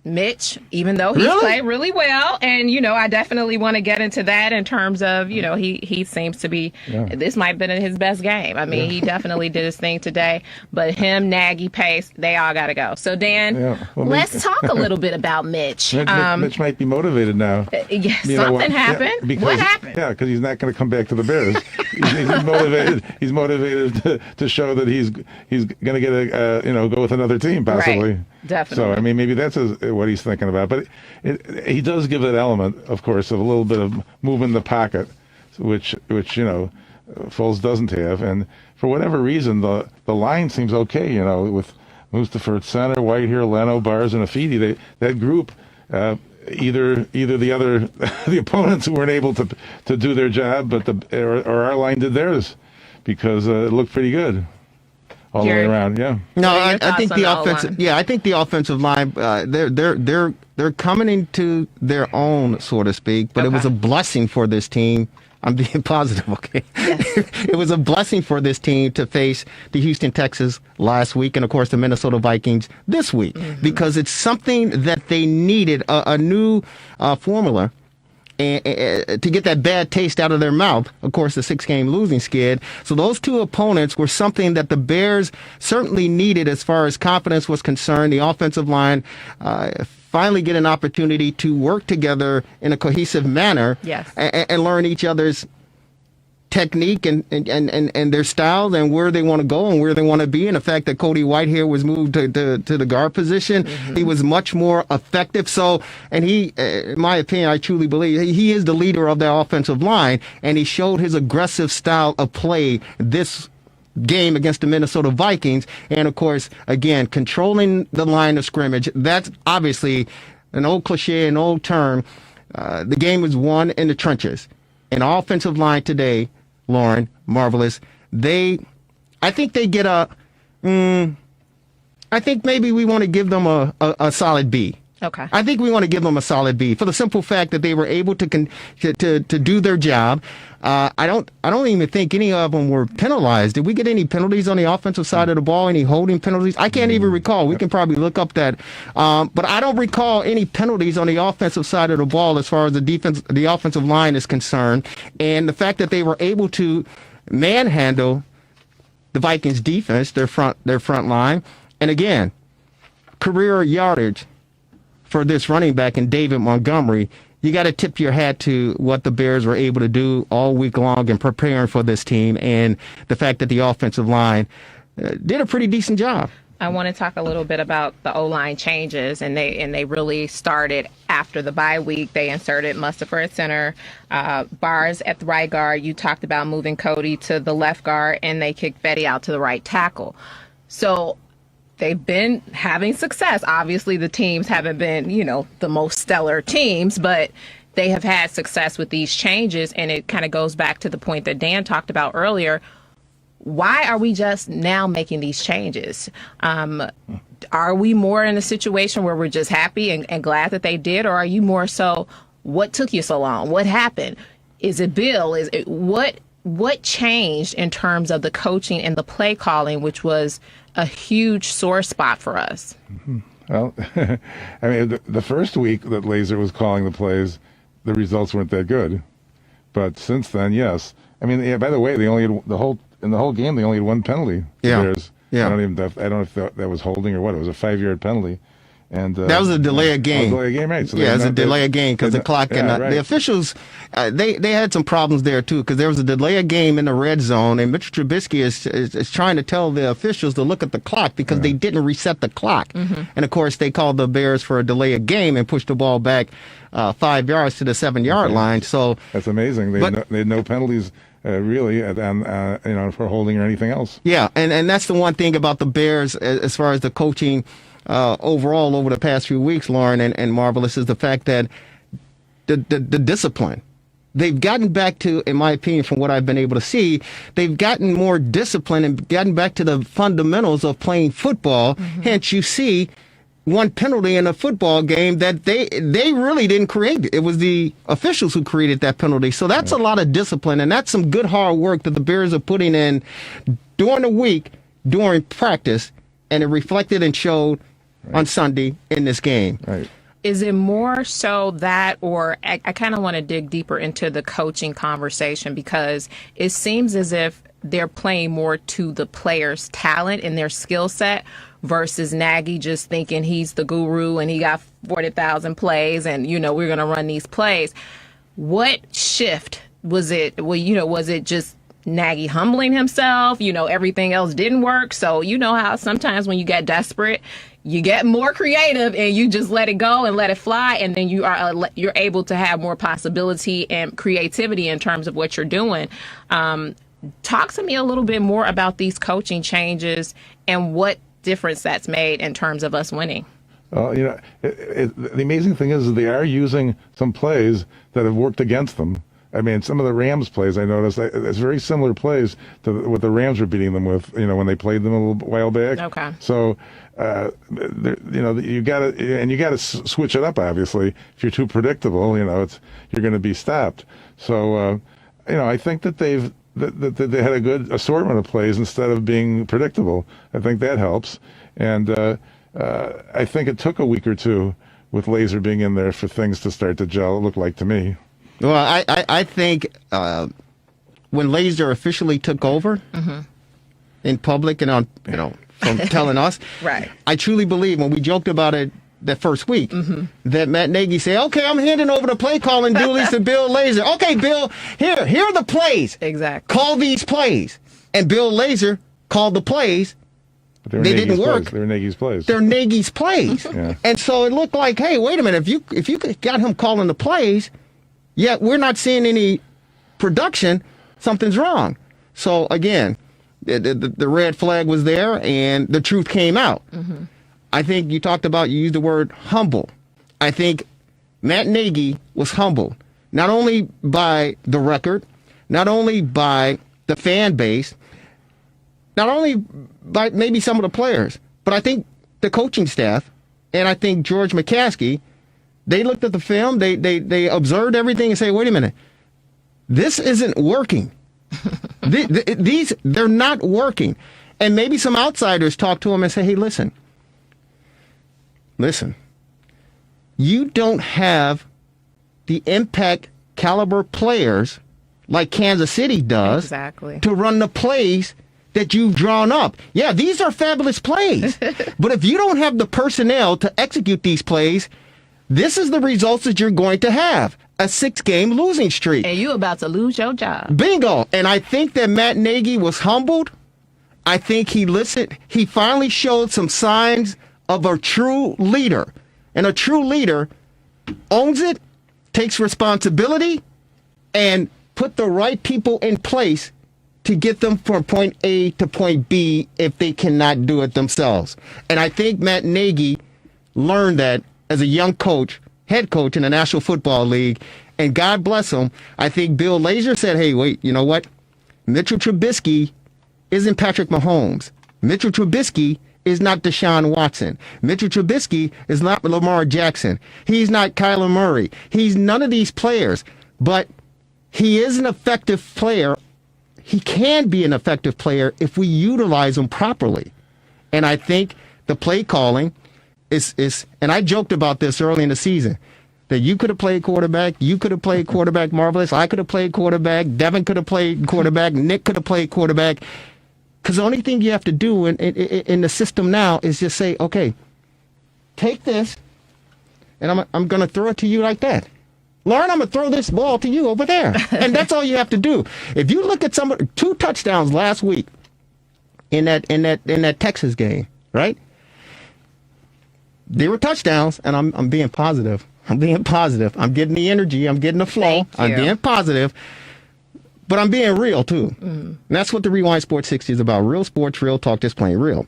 S21: Mitch, even though he's
S14: Really?
S21: played really well, and, you know, I definitely want to get into that in terms of, you know, he seems to be, this might have been his best game. I mean, he definitely did his thing today, but him, Nagy, Pace, they all got to go. So, Dan,
S22: Well,
S21: let's talk a little bit about Mitch.
S22: Mitch might be motivated now.
S21: Yeah,
S22: You know
S21: something happened. What happened?
S22: Yeah, because he's not going to come back to the Bears. he's motivated. He's motivated to show that he's going to get a go with another team possibly.
S21: Right. Definitely.
S22: So I mean, maybe that's what he's thinking about. But he does give that element, of course, of a little bit of moving the pocket, which you know Foles doesn't have. And for whatever reason, the line seems okay, you know, with Mustafa at center, Whitehair, Leno, Bars, and Afidi. That group, either the opponents weren't able to do their job, but or our line did theirs, because it looked pretty good all the way around. Yeah.
S14: No, I think the offensive. Yeah, I think the offensive line. They're coming into their own, so to speak. But it was a blessing for this team. I'm being positive, okay? Yes. It was a blessing for this team to face the Houston Texans last week and, of course, the Minnesota Vikings this week, because it's something that they needed, a new formula to get that bad taste out of their mouth. Of course, the 6-game losing skid. So those two opponents were something that the Bears certainly needed as far as confidence was concerned. The offensive line finally get an opportunity to work together in a cohesive manner, and learn each other's technique and their styles and where they want to go and where they want to be. And the fact that Cody Whitehair was moved to the guard position, he was much more effective. So, and he, in my opinion, I truly believe he is the leader of that offensive line, and he showed his aggressive style of play this game against the Minnesota Vikings. And of course, again, controlling the line of scrimmage. That's obviously an old cliche, an old term. The game was won in the trenches. And offensive line today, Lauren, marvelous. I think they get I think maybe we want to give them a solid B.
S21: Okay.
S14: I think we want to give them a solid B for the simple fact that they were able to do their job. I don't even think any of them were penalized. Did we get any penalties on the offensive side of the ball? Any holding penalties? I can't even recall. We can probably look up that. But I don't recall any penalties on the offensive side of the ball as far as the offensive line is concerned. And the fact that they were able to manhandle the Vikings defense, their front line. And again, career yardage for this running back in David Montgomery. You got to tip your hat to what the Bears were able to do all week long in preparing for this team, and the fact that the offensive line did a pretty decent job.
S21: I want to talk a little bit about the O-line changes, and they really started after the bye week. They inserted Mustafa at center, Bars at the right guard. You talked about moving Cody to the left guard, and they kicked Fetty out to the right tackle. So they've been having success. Obviously, the teams haven't been, the most stellar teams, but they have had success with these changes. And it kind of goes back to the point that Dan talked about earlier. Why are we just now making these changes? Are we more in a situation where we're just happy and glad that they did? Or are you more so, what took you so long? What happened? Is it Bill? Is it what changed in terms of the coaching and the play calling, which was a huge sore spot for us?
S22: Well, I mean, the first week that Laser was calling the plays, the results weren't that good. But since then, yes. I mean, by the way, they only had in the whole game, they only had one penalty.
S14: Yeah.
S22: Bears.
S14: Yeah.
S22: I don't know if that was holding or what. It was a 5-yard penalty. And
S14: that was a delay of game.
S22: Delay of game, right? So
S14: it was a delay of game because the clock and the officials, they had some problems there too, because there was a delay of game in the red zone, and Mitch Trubisky is trying to tell the officials to look at the clock because they didn't reset the clock, and of course they called the Bears for a delay of game and pushed the ball back 5 yards to the 7-yard line. So
S22: that's amazing. They had no penalties. Really, for holding or anything else.
S14: Yeah, and that's the one thing about the Bears as far as the coaching overall over the past few weeks, Lauren and Marvelous, is the fact that the discipline. They've gotten back to, in my opinion, from what I've been able to see, they've gotten more disciplined and gotten back to the fundamentals of playing football. Hence, you see one penalty in a football game that they really didn't create. It was the officials who created that penalty. So that's a lot of discipline, and that's some good hard work that the Bears are putting in during the week, during practice, and it reflected and showed on Sunday in this game.
S22: Right.
S21: Is it more so that, or I kind of want to dig deeper into the coaching conversation, because it seems as if they're playing more to the players' talent and their skill set versus Nagy just thinking he's the guru and he got 40,000 plays and, we're going to run these plays. What shift was it? Well, was it just Nagy humbling himself? Everything else didn't work. So how sometimes when you get desperate, you get more creative and you just let it go and let it fly. And then you're able to have more possibility and creativity in terms of what you're doing. Talk to me a little bit more about these coaching changes and what difference that's made in terms of us winning.
S22: The amazing thing is that they are using some plays that have worked against them. I mean, some of the Rams plays I noticed, it's very similar plays to what the Rams were beating them with, when they played them a little while back.
S21: Okay.
S22: So, you gotta switch it up. Obviously, if you're too predictable, you're going to be stopped. So, I think that they had a good assortment of plays instead of being predictable. I think that helps. And I think it took a week or two with Laser being in there for things to start to gel, it looked like to me.
S14: Well, I think when Laser officially took over in public and on, from telling us,
S21: right.
S14: I truly believe when we joked about it that first week that Matt Nagy said, okay, I'm handing over the play calling duties to Bill Laser. Okay, Bill, here are the plays.
S21: Exactly.
S14: Call these plays. And Bill Laser called the plays. They didn't work.
S22: They were Nagy's plays.
S14: They're Nagy's plays.
S22: Yeah.
S14: And so it looked like, hey, wait a minute, if you got him calling the plays, yet we're not seeing any production, something's wrong. So again, the red flag was there and the truth came out. I think you used the word humble. I think Matt Nagy was humbled, not only by the record, not only by the fan base, not only by maybe some of the players, but I think the coaching staff and I think George McCaskey, they looked at the film, they observed everything and say, wait a minute, this isn't working. They're not working. And maybe some outsiders talk to them and say, hey, listen, you don't have the impact caliber players like Kansas City does to run the plays that you've drawn up. Yeah, these are fabulous plays. But if you don't have the personnel to execute these plays, this is the results that you're going to have. A 6-game losing streak.
S21: And you about to lose your job.
S14: Bingo. And I think that Matt Nagy was humbled. I think he listened. He finally showed some signs of a true leader. And a true leader owns it, takes responsibility, and put the right people in place to get them from point A to point B if they cannot do it themselves. And I think Matt Nagy learned that as a young coach, head coach in the National Football League, and God bless him, I think Bill Laser said, hey, wait, you know what? Mitchell Trubisky isn't Patrick Mahomes. Mitchell Trubisky is not Deshaun Watson. Mitchell Trubisky is not Lamar Jackson. He's not Kyler Murray. He's none of these players, but he is an effective player. He can be an effective player if we utilize him properly. And I think the play calling is, and I joked about this early in the season, that you could have played quarterback, you could have played quarterback marvelous, I could have played quarterback, Devin could have played quarterback, Nick could have played quarterback. Because the only thing you have to do in the system now is just say, okay, take this, and I'm going to throw it to you like that. Lauren, I'm going to throw this ball to you over there. And that's all you have to do. If you look at two touchdowns last week in that Texas game, right? They were touchdowns, and I'm being positive. I'm being positive. I'm getting the energy. I'm getting the flow. I'm being positive. But I'm being real, too. And that's what the Rewind Sports 60 is about. Real sports, real talk, just plain real.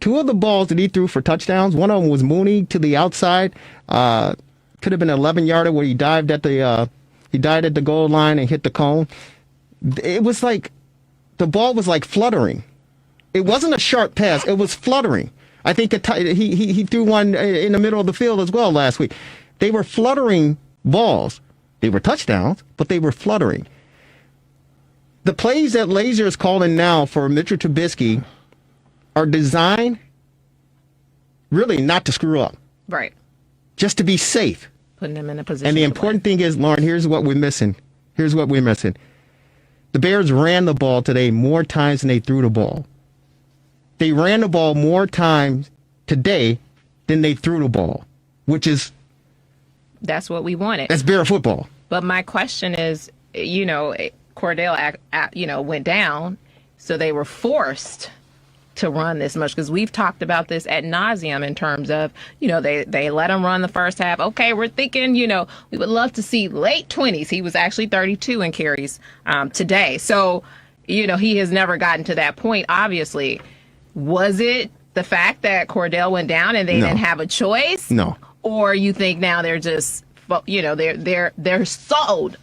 S14: Two of the balls that he threw for touchdowns, one of them was Mooney to the outside. Could have been an 11-yarder where he dived at the goal line and hit the cone. It was like the ball was like fluttering. It wasn't a sharp pass. It was fluttering. I think he threw one in the middle of the field as well last week. They were fluttering balls. They were touchdowns, but they were fluttering. The plays that Laser is calling now for Mitchell Trubisky are designed really not to screw up.
S21: Right.
S14: Just to be safe.
S21: Putting them in a position.
S14: And the important thing is, Lauren, here's what we're missing. The Bears ran the ball today more times than they threw the ball. They ran the ball more times today than they threw the ball, which is...
S21: That's what we wanted.
S14: That's Bear football.
S21: But my question is, Cordell, went down, so they were forced to run this much, because we've talked about this ad nauseum in terms of, they let him run the first half. Okay, we're thinking, we would love to see late 20s. He was actually 32 in carries today. So he has never gotten to that point, obviously. Was it the fact that Cordell went down and they didn't have a choice?
S14: No.
S21: Or you think now they're just, they're sold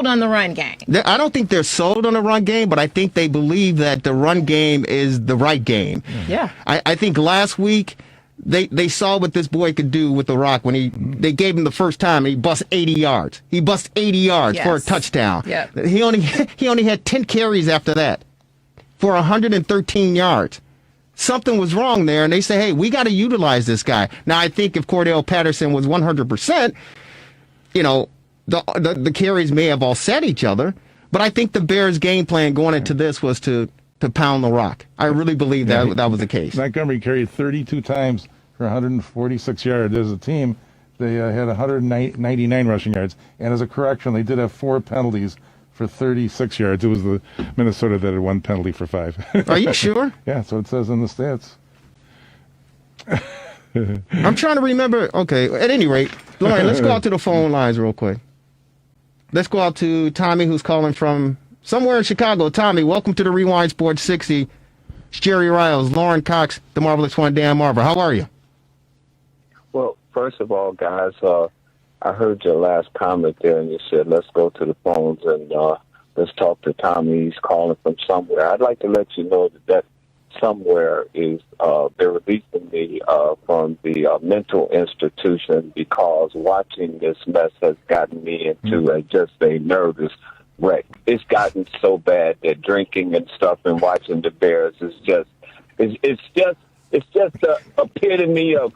S21: on the run game?
S14: I don't think they're sold on the run game, but I think they believe that the run game is the right game.
S21: Yeah.
S14: I think last week they saw what this boy could do with the rock when they gave him the first time and he bust 80 yards. He bust 80 yards for a touchdown.
S21: Yep.
S14: He only had 10 carries after that for 113 yards. Something was wrong there, and they say, hey, we got to utilize this guy. Now, I think if Cordell Patterson was 100%, the carries may have all set each other, but I think the Bears' game plan going into this was to pound the rock. I really believe that was the case.
S22: Montgomery carried 32 times for 146 yards. As a team, they had 199 rushing yards. And as a correction, they did have 4 penalties for 36 yards. It was the Minnesota that had 1 penalty for 5.
S14: Are you sure?
S22: Yeah, that's what it says in the stats.
S14: I'm trying to remember. Okay, at any rate, Lauren, let's go out to the phone lines real quick. Let's go out to Tommy, who's calling from somewhere in Chicago. Tommy, welcome to the Rewind Sports 60. It's Jerry Riles, Lauren Cox, the Marvelous One, Dan Marver. How are you?
S3: Well, first of all, guys, I heard your last comment there, and you said, let's go to the phones and let's talk to Tommy. He's calling from somewhere. I'd like to let you know that somewhere is they're releasing me from the mental institution because watching this mess has gotten me into just a nervous wreck. It's gotten so bad that drinking and stuff and watching the Bears is just the epitome of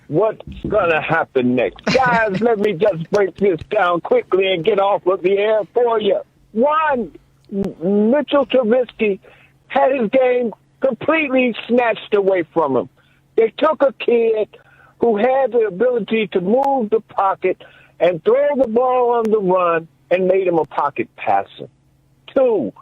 S3: what's gonna happen next. Guys, let me just break this down quickly and get off of the air for you. One, Mitchell Trubisky had his game completely snatched away from him. They took a kid who had the ability to move the pocket and throw the ball on the run and made him a pocket passer. Two,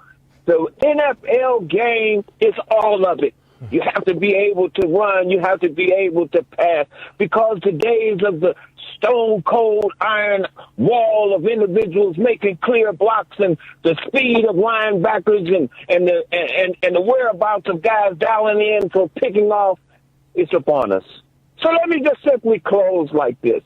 S3: the NFL game is all of it. You have to be able to run. You have to be able to pass because the days of the stone cold iron wall of individuals making clear blocks and the speed of linebackers and the whereabouts of guys dialing in for picking off is upon us. So let me just simply close like this.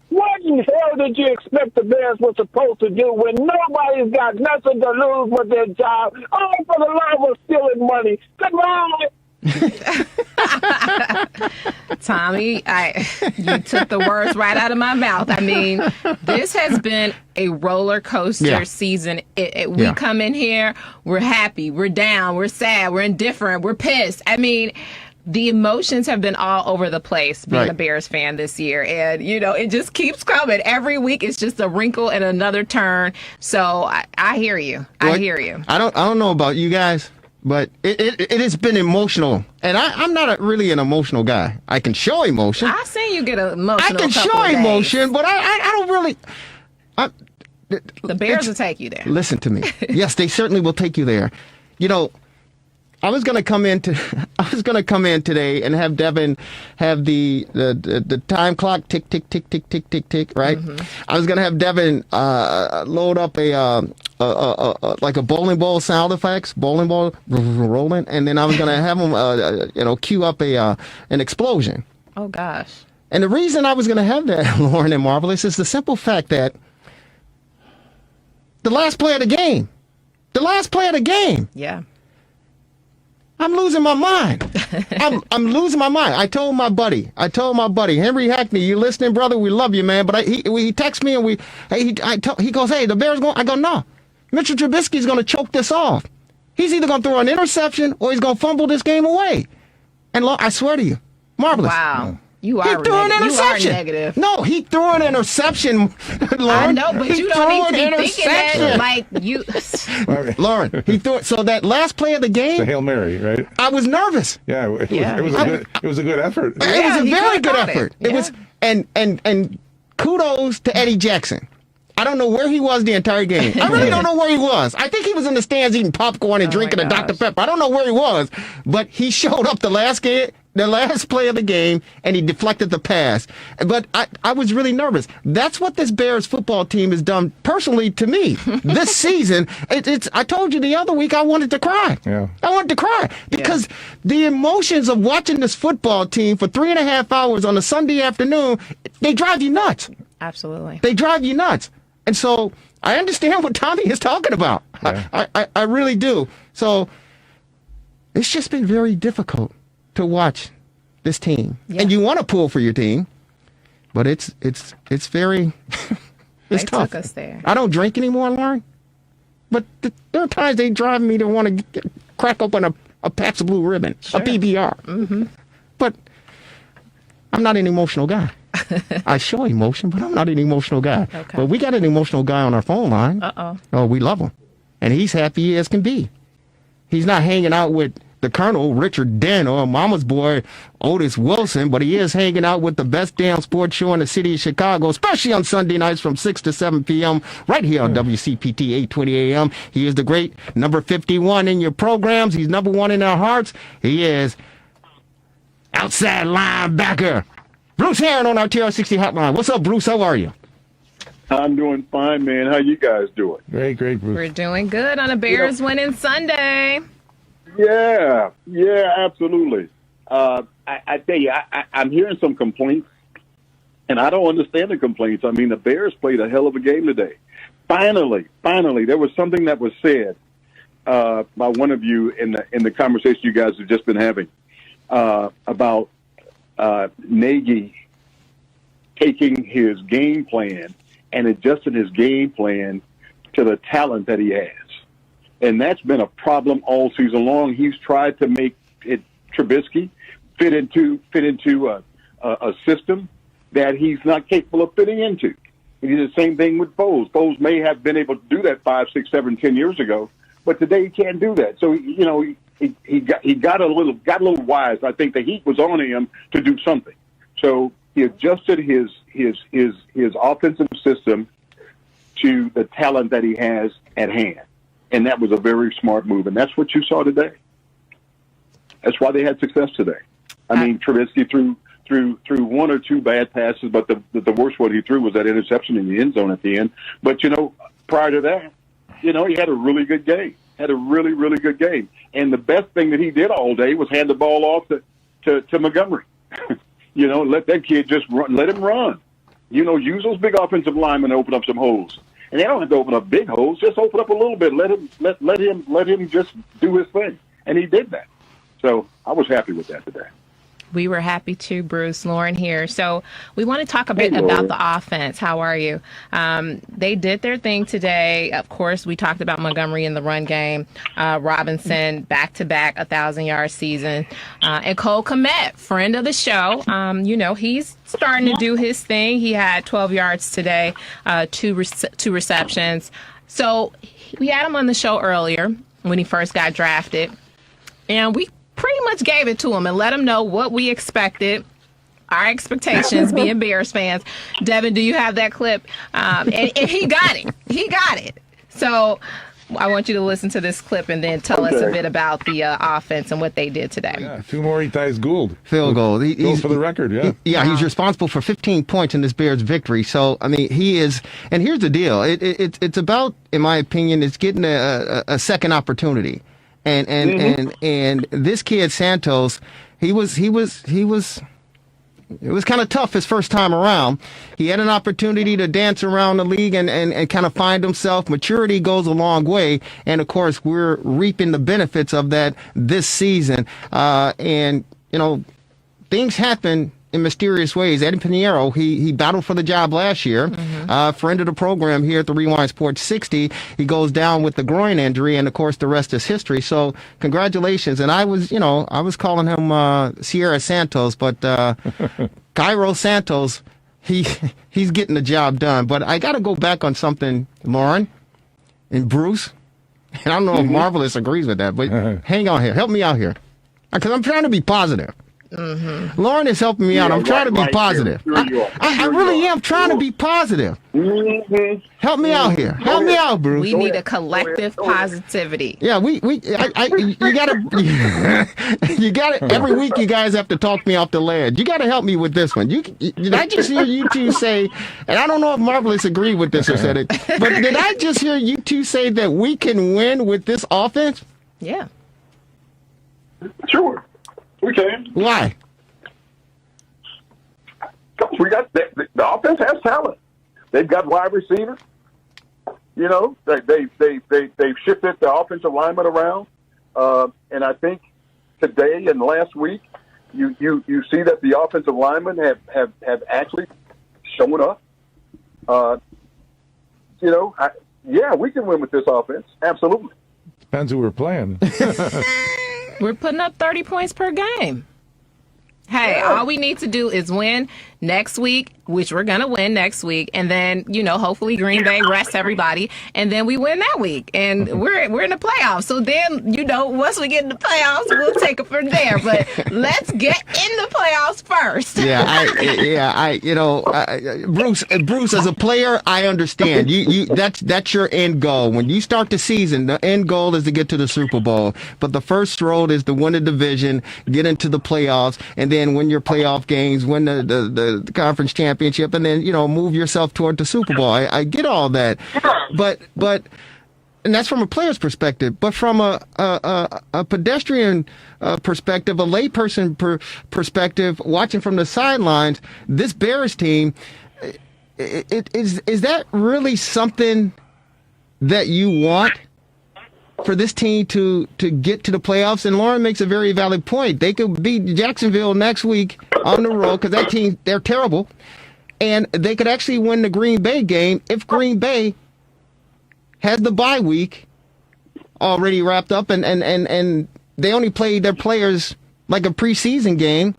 S3: What in hell did you expect the Bears were supposed to do when nobody's got nothing to lose but their job? All for the love of stealing money. Goodbye.
S21: Tommy, you took the words right out of my mouth. I mean, this has been a roller coaster season. We come in here, we're happy, we're down, we're sad, we're indifferent, we're pissed. I mean, the emotions have been all over the place being a Bears fan this year. And, it just keeps coming. Every week it's just a wrinkle and another turn. So I hear you. I hear you.
S14: I don't know about you guys, but it has been emotional. And I'm not really an emotional guy. I can show emotion.
S21: I've seen you get emotional.
S14: I can show emotion, but I don't really.
S21: The Bears will take you there.
S14: Listen to me. Yes, they certainly will take you there. I was gonna come in today and have Devin have the time clock tick tick tick tick tick tick tick, right? Mm-hmm. I was gonna have Devin load up like a bowling ball sound effects, bowling ball rolling, and then I was gonna have him cue up an explosion.
S21: Oh gosh!
S14: And the reason I was gonna have that, Lauren and Marvelous, is the simple fact that the last play of the game.
S21: Yeah.
S14: I'm losing my mind. I'm losing my mind. I told my buddy, Henry Hackney, you listening, brother? We love you, man. But he texts me and he goes, hey, the Bears going. I go, no. Mitchell Trubisky's going to choke this off. He's either going to throw an interception or he's going to fumble this game away. And I swear to you, Marvelous.
S21: Wow. You are negative.
S14: No, he threw an interception, Lauren.
S21: I know, but you don't need to be thinking that like you.
S14: Lauren, he threw it. So that last play of the game.
S22: It's a Hail Mary, right?
S14: I was nervous.
S22: Yeah, it was a good effort.
S14: It was a very good effort. It was, and kudos to Eddie Jackson. I don't know where he was the entire game. I really don't know where he was. I think he was in the stands eating popcorn and drinking a Dr. Pepper. I don't know where he was, but he showed up the last game. the last play of the game, and he deflected the pass. But I was really nervous. That's what this Bears football team has done personally to me this season. I told you the other week I wanted to cry.
S22: Yeah.
S14: I wanted to cry because the emotions of watching this football team for 3.5 hours on a Sunday afternoon, they drive you nuts.
S21: Absolutely.
S14: They drive you nuts. And so I understand what Tommy is talking about. Yeah. I really do. So it's just been very difficult to watch this team. Yeah. And you want to pull for your team, but it's very it's tough.
S21: Took us there.
S14: I don't drink anymore, Lauren, but there are times they drive me to want to crack open a Pabst Blue Ribbon, a PBR.
S21: Mm-hmm.
S14: But I'm not an emotional guy. I show emotion, but I'm not an emotional guy.
S21: Okay.
S14: But we got an emotional guy on our phone line.
S21: Uh-oh.
S14: Oh, we love him. And he's happy as can be. He's not hanging out with the Colonel, Richard Dent, or Mama's boy, Otis Wilson, but he is hanging out with the best damn sports show in the city of Chicago, especially on Sunday nights from 6 to 7 p.m. right here on WCPT 820 a.m. He is the great number 51 in your programs. He's number 1 in our hearts. He is outside linebacker Bruce Heron on our TR60 hotline. What's up, Bruce? How are you?
S5: I'm doing fine, man. How you guys doing?
S22: Great, Bruce.
S21: We're doing good on a Bears winning Sunday.
S5: Yeah, absolutely. I tell you, I'm hearing some complaints, and I don't understand the complaints. I mean, the Bears played a hell of a game today. Finally, there was something that was said by one of you in the conversation you guys have just been having about Nagy taking his game plan and adjusting his game plan to the talent that he has. And that's been a problem all season long. He's tried to make Trubisky fit into a system that he's not capable of fitting into. He did the same thing with Foles. Foles may have been able to do that 5, 6, 7, 10 years ago, but today he can't do that. So, he got a little wise. I think the heat was on him to do something. So he adjusted his offensive system to the talent that he has at hand. And that was a very smart move. And that's what you saw today. That's why they had success today. I mean, Trubisky threw 1 or 2 bad passes, but the worst one he threw was that interception in the end zone at the end. But, prior to that, he had a really good game. Had a really, really good game. And the best thing that he did all day was hand the ball off to Montgomery. Let that kid just run. Let him run. Use those big offensive linemen to open up some holes. And they don't have to open up big holes. Just open up a little bit. Let him just do his thing. And he did that. So I was happy with that today.
S21: We were happy too, Bruce. Lauren here. So we want to talk a bit about the offense. How are you? They did their thing today. Of course, we talked about Montgomery in the run game. Robinson, back-to-back 1,000-yard season. And Cole Kmet, friend of the show. He's starting to do his thing. He had 12 yards today, 2 receptions. So we had him on the show earlier when he first got drafted. And we pretty much gave it to him and let him know what we expected, our expectations being Bears fans. Devin, do you have that clip? And he got it. He got it. So I want you to listen to this clip and then tell us a bit about the offense and what they did today.
S22: Yeah, 2 more Itais Gould.
S14: Field goal.
S22: Goal for the record, yeah.
S14: He's responsible for 15 points in this Bears victory. So, I mean, he is, and here's the deal. It's about, in my opinion, it's getting a second opportunity. And this kid Santos, it was kind of tough his first time around. He had an opportunity to dance around the league and kind of find himself. Maturity goes a long way. And of course, we're reaping the benefits of that this season. Things happen in mysterious ways. Eddie Pinheiro, he battled for the job last year. Friend of the program here at the Rewind Sports 60. He goes down with the groin injury, and of course the rest is history. So congratulations. And I was calling him Sierra Santos, but Cairo Santos, he's getting the job done. But I got to go back on something, Lauren and Bruce. And I don't know if Marvelous agrees with that, but hang on here. Help me out here. Because I'm trying to be positive. Lauren is helping me out. I'm trying to be positive. I really am trying to be positive. Help me out here. Help me out, Bruce.
S21: We need a collective positivity.
S14: Yeah, you gotta, every week you guys have to talk me off the ledge. You gotta help me with this one. Did I just hear you two say, and I don't know if Marvelous agreed with this or said it, but did I just hear you two say that we can win with this offense?
S21: Yeah.
S5: Sure, we can.
S14: Why?
S5: Because we got the offense has talent. They've got wide receivers. You know, they've shifted the offensive lineman around, and I think today and last week, you see that the offensive linemen have actually shown up. You know, we can win with this offense. Absolutely.
S22: Depends who we're playing.
S21: We're putting up 30 points per game. Hey, all we need to do is win next week, which we're going to win next week. And then, hopefully Green Bay rests everybody. And then we win that week. And we're in the playoffs. So then, once we get in the playoffs, we'll take it from there. But let's get in the playoffs first.
S14: Bruce, as a player, I understand. That's your end goal. When you start the season, the end goal is to get to the Super Bowl. But the first road is to win the division, get into the playoffs, and then win your playoff games, win the conference championship, and then move yourself toward the Super Bowl. I get all that, but and that's from a player's perspective. But from a pedestrian perspective, a layperson perspective, watching from the sidelines, this Bears team, is that really something that you want for this team to get to the playoffs? And Lauren makes a very valid point. They could beat Jacksonville next week on the road because that team, they're terrible. And they could actually win the Green Bay game if Green Bay has the bye week already wrapped up and they only played their players like a preseason game,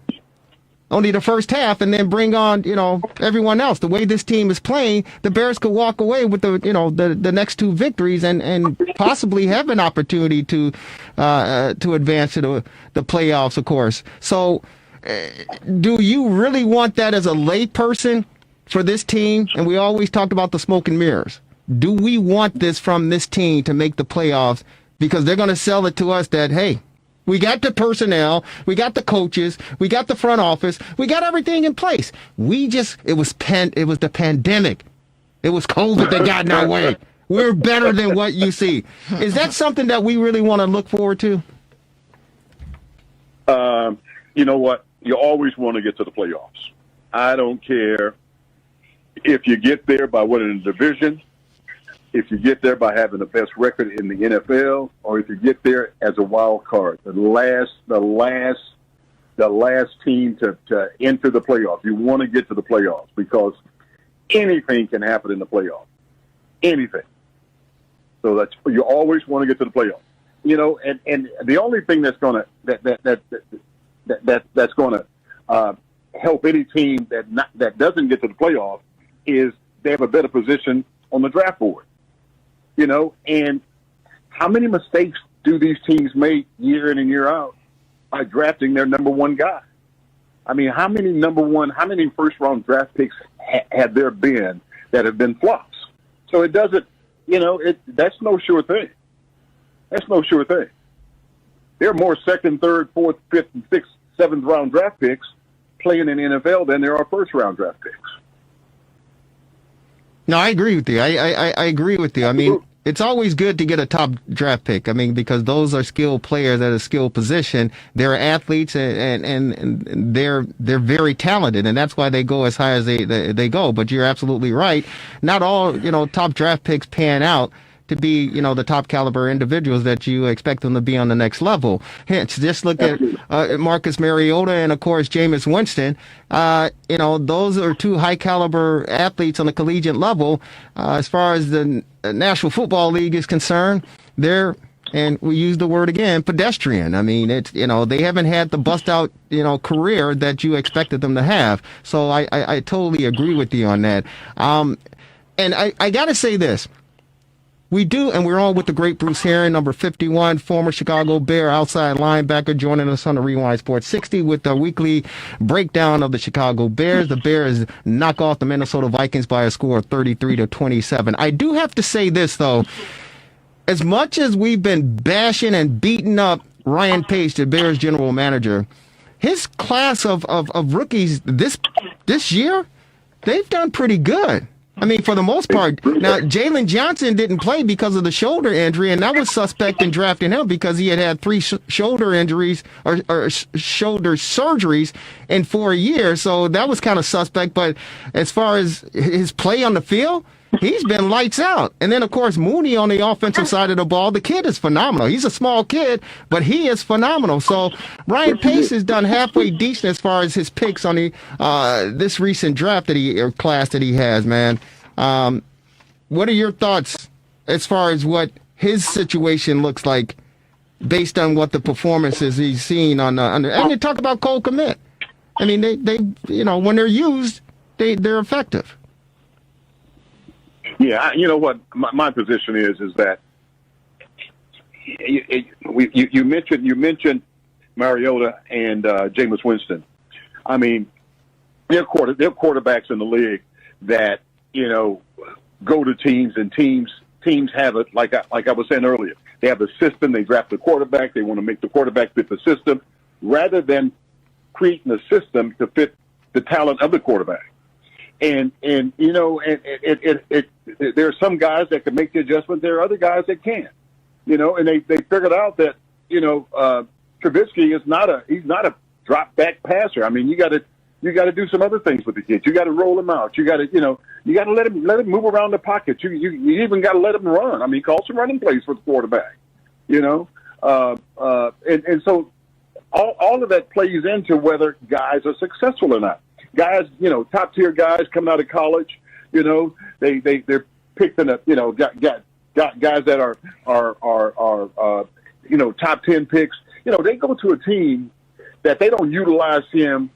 S14: only the first half, and then bring on, everyone else. The way this team is playing, the Bears could walk away with the next two victories and possibly have an opportunity to advance to the playoffs, of course. So, do you really want that as a layperson for this team? And we always talked about the smoke and mirrors. Do we want this from this team to make the playoffs? Because they're going to sell it to us that, hey, we got the personnel, we got the coaches, we got the front office, we got everything in place. It was the pandemic. It was COVID that got in our way. We're better than what you see. Is that something that we really want to look forward to?
S5: You know what? You always want to get to the playoffs. I don't care if you get there by winning the division, if you get there by having the best record in the NFL, or if you get there as a wild card, the last team to enter the playoffs. You want to get to the playoffs because anything can happen in the playoffs. Anything. So you always want to get to the playoffs. And the only thing that's gonna that's gonna help any team that doesn't get to the playoffs is they have a better position on the draft board. And how many mistakes do these teams make year in and year out by drafting their number one guy? I mean, how many first round draft picks have there been that have been flops? So it doesn't, that's no sure thing. That's no sure thing. There are more second, third, fourth, fifth, and sixth, seventh round draft picks playing in the NFL than there are first round draft picks.
S14: No, I agree with you. I agree with you. I mean, it's always good to get a top draft pick. I mean, because those are skilled players at a skilled position. They're athletes and they're very talented, and that's why they go as high as they go. But you're absolutely right. Not all top draft picks pan out to be, the top caliber individuals that you expect them to be on the next level. Hence, just look at Marcus Mariota and, of course, Jameis Winston. Those are two high caliber athletes on the collegiate level. As far as the National Football League is concerned, they're, and we use the word again, pedestrian. I mean, it's, they haven't had the bust out, career that you expected them to have. So I totally agree with you on that. And I got to say this. We do, and we're on with the great Bruce Herring, number 51, former Chicago Bear outside linebacker, joining us on the Rewind Sports 60 with the weekly breakdown of the Chicago Bears. The Bears knock off the Minnesota Vikings by a score of 33-27. I do have to say this, though. As much as we've been bashing and beating up Ryan Pace, the Bears general manager, his class of rookies this year, they've done pretty good. I mean, for the most part. Now, Jalen Johnson didn't play because of the shoulder injury, and that was suspect in drafting him because he had 3 shoulder injuries or shoulder surgeries in 4 years. So that was kind of suspect. But as far as his play on the field, he's been lights out. And then, of course, Mooney on the offensive side of the ball, the kid is phenomenal. He's a small kid, but he is phenomenal. So Ryan Pace has done halfway decent as far as his picks on the this recent draft class that he has, man. What are your thoughts as far as what his situation looks like based on what the performances he's seen on and you talk about Cole Kmet. I mean, they when they're used, they're effective.
S5: Yeah, you know what my position is that you mentioned Mariota and Jameis Winston. I mean, they're quarterbacks in the league that go to teams, and teams have it like I was saying earlier. They have a system. They draft the quarterback. They want to make the quarterback fit the system, rather than creating a system to fit the talent of the quarterback. And there are some guys that can make the adjustment. There are other guys that can't. And they figured out that Trubisky is not a drop back passer. I mean, you got to do some other things with the kids. You got to roll him out. You got to let him move around the pocket. You even got to let him run. I mean, call some running plays for the quarterback. And so all of that plays into whether guys are successful or not. Guys, top tier guys coming out of college, they're picking up, got guys that are top 10 picks. They go to a team that they don't utilize him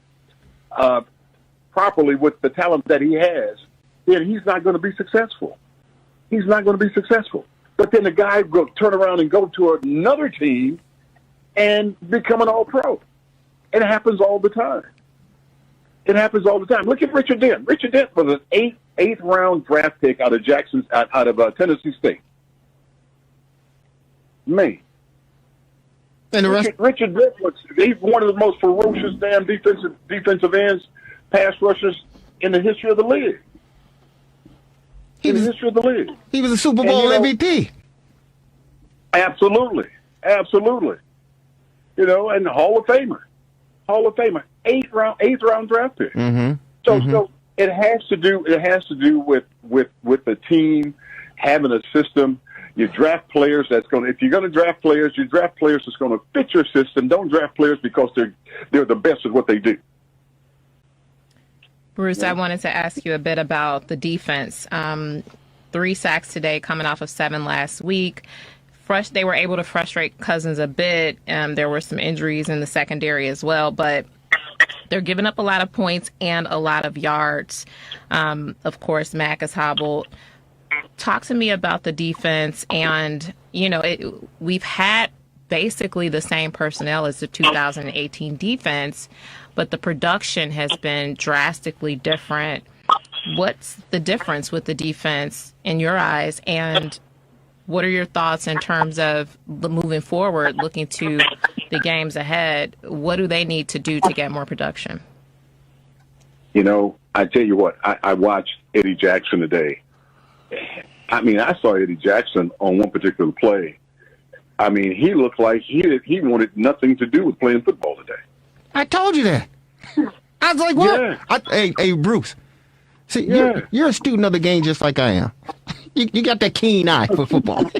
S5: properly with the talent that he has, then he's not going to be successful. He's not going to be successful. But then the guy will turn around and go to another team and become an all-pro. It happens all the time. Look at Richard Dent. Richard Dent was an eighth round draft pick out of Tennessee State. Man. And Richard Dent he's one of the most ferocious damn defensive ends, pass rushers in the history of the league. He was a Super Bowl MVP. Absolutely. And Hall of Famer. Eighth round draft pick. Mm-hmm. So it has to do with the team having a system. You draft players if you're going to draft players, you draft players that's going to fit your system. Don't draft players because they're the best at what they do.
S21: Bruce, I wanted to ask you a bit about the defense. 3 sacks today, coming off of 7 last week. They were able to frustrate Cousins a bit. There were some injuries in the secondary as well, but they're giving up a lot of points and a lot of yards. Of course, Mack is hobbled. Talk to me about the defense. And, we've had basically the same personnel as the 2018 defense, but the production has been drastically different. What's the difference with the defense in your eyes? And what are your thoughts in terms of moving forward, looking to the games ahead? What do they need to do to get more production?
S5: I tell you what, I watched Eddie Jackson today. I mean, I saw Eddie Jackson on one particular play. I mean, he looked like he wanted nothing to do with playing football today.
S14: I told you that. I was like, what? Yeah. Hey, Bruce. See, you're a student of the game just like I am. You got that keen eye for football.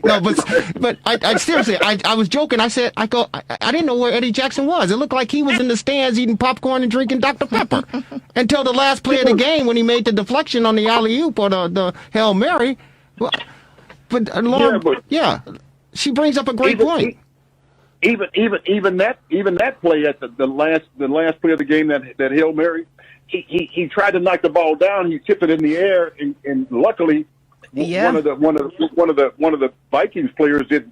S14: No, but I seriously, I was joking. I said, I didn't know where Eddie Jackson was. It looked like he was in the stands eating popcorn and drinking Dr. Pepper until the last play of the game when he made the deflection on the alley-oop or the Hail Mary. But she brings up a great point.
S5: Even that play at the last play of the game, that Hail Mary, he tried to knock the ball down. He tipped it in the air, and luckily
S21: Yeah.
S5: One of the Vikings players didn't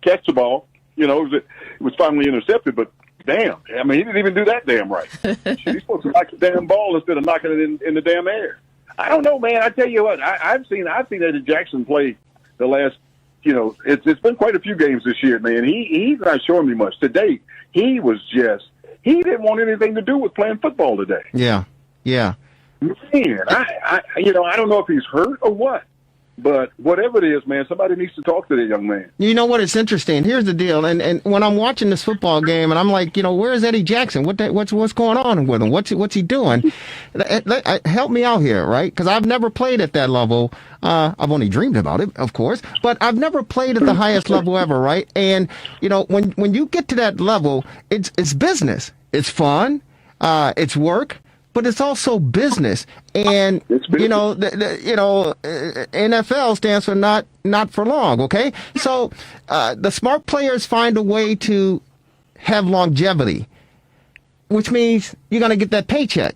S5: catch the ball. You know, it was finally intercepted, but damn, I mean, he didn't even do that damn right. He's supposed to knock the damn ball instead of knocking it in the damn air. I don't know, man. I tell you what, I've seen Eddie Jackson play the last, you know, it's been quite a few games this year, man. He's not showing me much. Today, he didn't want anything to do with playing football today.
S14: Yeah.
S5: Man, I don't know if he's hurt or what, but whatever it is, man, somebody needs to talk to that young man.
S14: You know what? It's interesting. Here's the deal. And when I'm watching this football game, and I'm like, you know, where's Eddie Jackson? What's going on with him? What's he doing? Help me out here, right? Because I've never played at that level. I've only dreamed about it, of course, but I've never played at the highest level ever, right? And you know, when you get to that level, it's business. It's fun. It's work. But it's also business, and you know, NFL stands for not for long. Okay, so the smart players find a way to have longevity, which means you're gonna get that paycheck.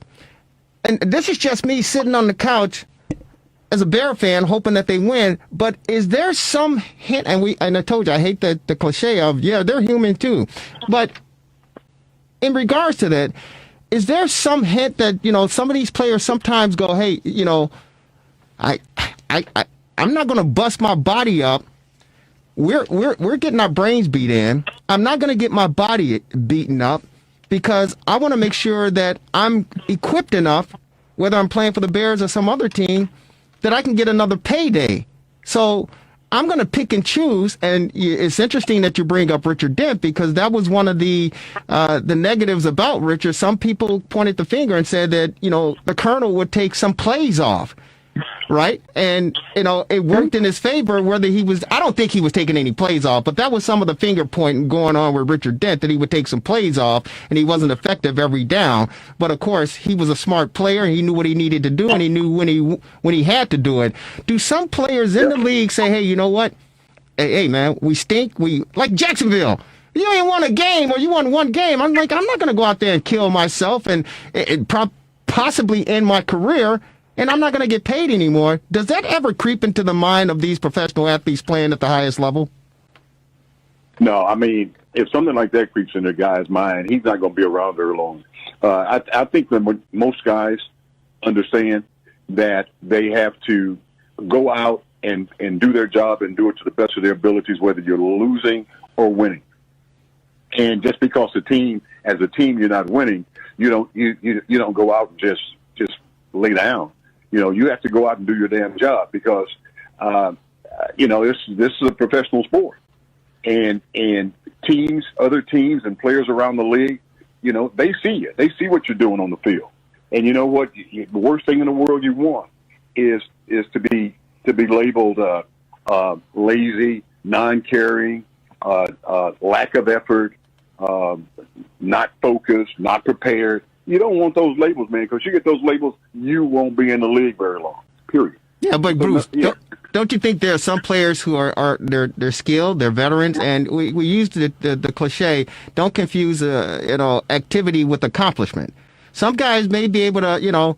S14: And this is just me sitting on the couch as a Bear fan, hoping that they win. But is there some hint? And I told you I hate the cliche of they're human too, but in regards to that. Is there some hint that, you know, some of these players sometimes go, hey, you know, I'm not going to bust my body up. We're getting our brains beat in. I'm not going to get my body beaten up because I want to make sure that I'm equipped enough, whether I'm playing for the Bears or some other team, that I can get another payday. So I'm going to pick and choose, and it's interesting that you bring up Richard Dent because that was one of the negatives about Richard. Some people pointed the finger and said that, you know, the Colonel would take some plays off, right? And, you know, it worked in his favor whether I don't think he was taking any plays off, but that was some of the finger pointing going on with Richard Dent, that he would take some plays off and he wasn't effective every down. But of course, he was a smart player. He knew what he needed to do and he knew when he had to do it. Do some players in the league say, hey, you know what? Hey man, we stink. Like Jacksonville. You ain't won a game or you won one game. I'm not going to go out there and kill myself and possibly end my career. And I'm not going to get paid anymore. Does that ever creep into the mind of these professional athletes playing at the highest level?
S5: No, I mean, if something like that creeps into a guy's mind, he's not going to be around very long. I think that most guys understand that they have to go out and do their job and do it to the best of their abilities, whether you're losing or winning. And just because as a team, you're not winning, you don't go out and just lay down. You know, you have to go out and do your damn job because, you know, this is a professional sport. And other teams and players around the league, you know, they see you. They see what you're doing on the field. And you know what? The worst thing in the world you want is to be labeled lazy, non-caring, lack of effort, not focused, not prepared. You don't want those labels, man, because you get those labels, you won't be in the league very long, period.
S14: Yeah, but Bruce, don't you think there are some players who they're skilled, they're veterans, and we use the cliche, don't confuse activity with accomplishment. Some guys may be able to, you know,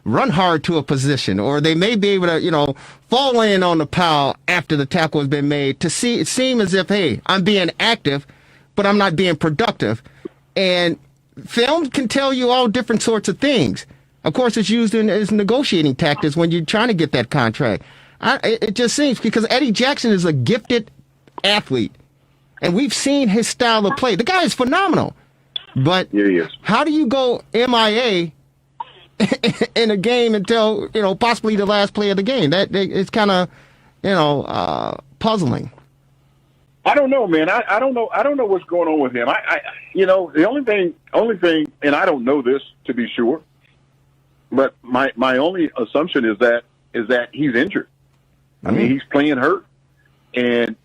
S14: run hard to a position, or they may be able to, you know, fall in on the pile after the tackle has been made to seem as if, hey, I'm being active, but I'm not being productive. And film can tell you all different sorts of things. Of course, it's used as negotiating tactics when you're trying to get that contract. It just seems because Eddie Jackson is a gifted athlete, and we've seen his style of play. The guy is phenomenal. But how do you go MIA in a game until, you know, possibly the last play of the game? It's kind of, you know, puzzling.
S5: I don't know, man. I don't know. I don't know what's going on with him. You know, the only thing, and I don't know this to be sure, but my only assumption is that he's injured. I mean, he's playing hurt, and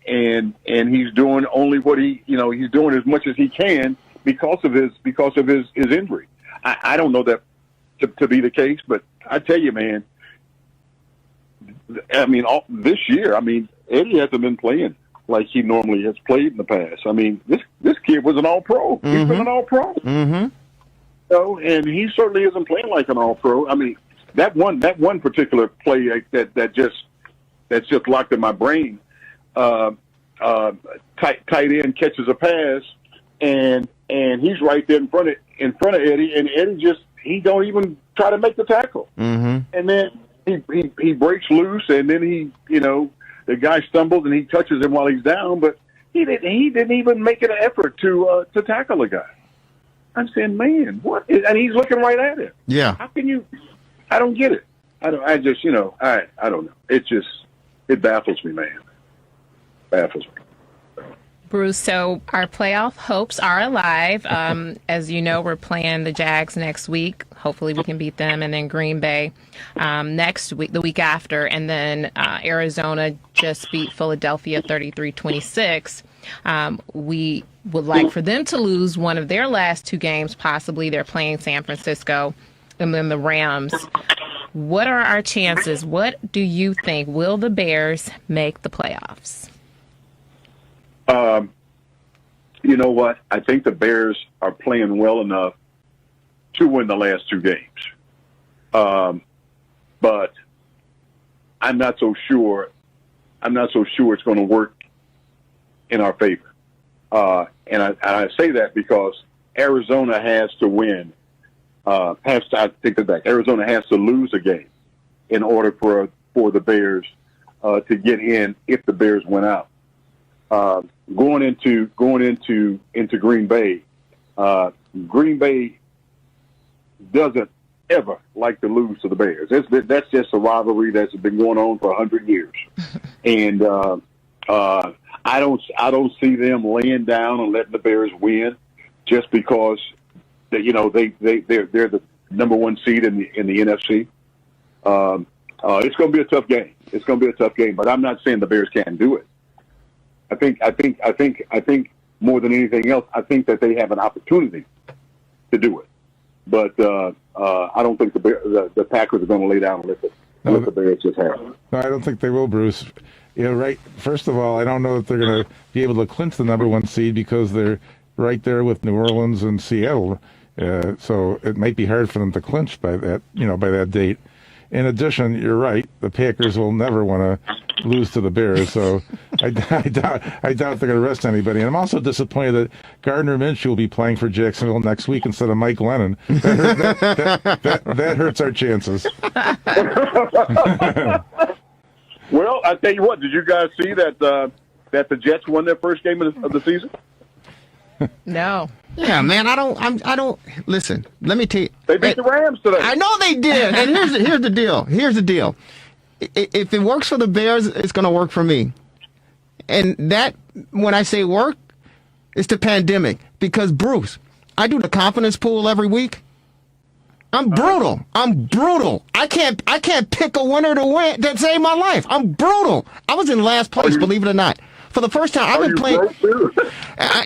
S5: he's doing only what he's doing as much as he can because of his injury. I don't know that to be the case, but I tell you, man. I mean, this year, I mean, Eddie hasn't been playing like he normally has played in the past. I mean, this kid was an All-Pro. He's been an All-Pro.
S14: Mm-hmm.
S5: So, and he certainly isn't playing like an All-Pro. I mean, that one particular play that's just locked in my brain. Tight end catches a pass, and he's right there in front of Eddie, and Eddie he don't even try to make the tackle.
S14: Mm-hmm.
S5: And then he breaks loose, and then the guy stumbles and he touches him while he's down, but he didn't even make an effort to tackle the guy. I'm saying, man, what? And he's looking right at it.
S14: Yeah.
S5: How can you? I don't get it. I don't know. It baffles me, man. Baffles me.
S21: Bruce, so our playoff hopes are alive. As you know, we're playing the Jags next week. Hopefully we can beat them. And then Green Bay next week, the week after. And then Arizona just beat Philadelphia 33-26. We would like for them to lose one of their last two games, possibly. They're playing San Francisco and then the Rams. What are our chances? What do you think? Will the Bears make the playoffs?
S5: You know what? I think the Bears are playing well enough to win the last two games. But I'm not so sure. It's going to work in our favor. And I say that because Arizona has to win. I take it back. Arizona has to lose a game in order for the Bears to get in if the Bears win out. Going into Green Bay, Green Bay doesn't ever like to lose to the Bears. That's just a rivalry that's been going on for 100 years, and I don't see them laying down and letting the Bears win just because they're the number one seed in the NFC. It's going to be a tough game. It's going to be a tough game, but I'm not saying the Bears can't do it. I think more than anything else, I think that they have an opportunity to do it. But I don't think the Packers are going to lay down and let the Bears just have it.
S22: No, I don't think they will, Bruce. Right. First of all, I don't know if they're going to be able to clinch the number one seed because they're right there with New Orleans and Seattle. So it might be hard for them to clinch by that date. In addition, you're right. The Packers will never want to lose to the Bears, so I doubt they're going to rest anybody. And I'm also disappointed that Gardner Minshew will be playing for Jacksonville next week instead of Mike Lennon. That hurts our chances.
S5: Well, I tell you what. Did you guys see that the Jets won their first game of the season?
S21: No.
S14: Yeah, man, I don't listen. Let me tell you.
S5: They beat the Rams today.
S14: I know they did. And here's the deal. Here's the deal. If it works for the Bears, it's going to work for me. And that, when I say work, it's the pandemic. Because, Bruce, I do the confidence pool every week. I'm brutal. I can't pick a winner to win that saved my life. I'm brutal. I was in last place, believe it or not. For the first time, I've been playing.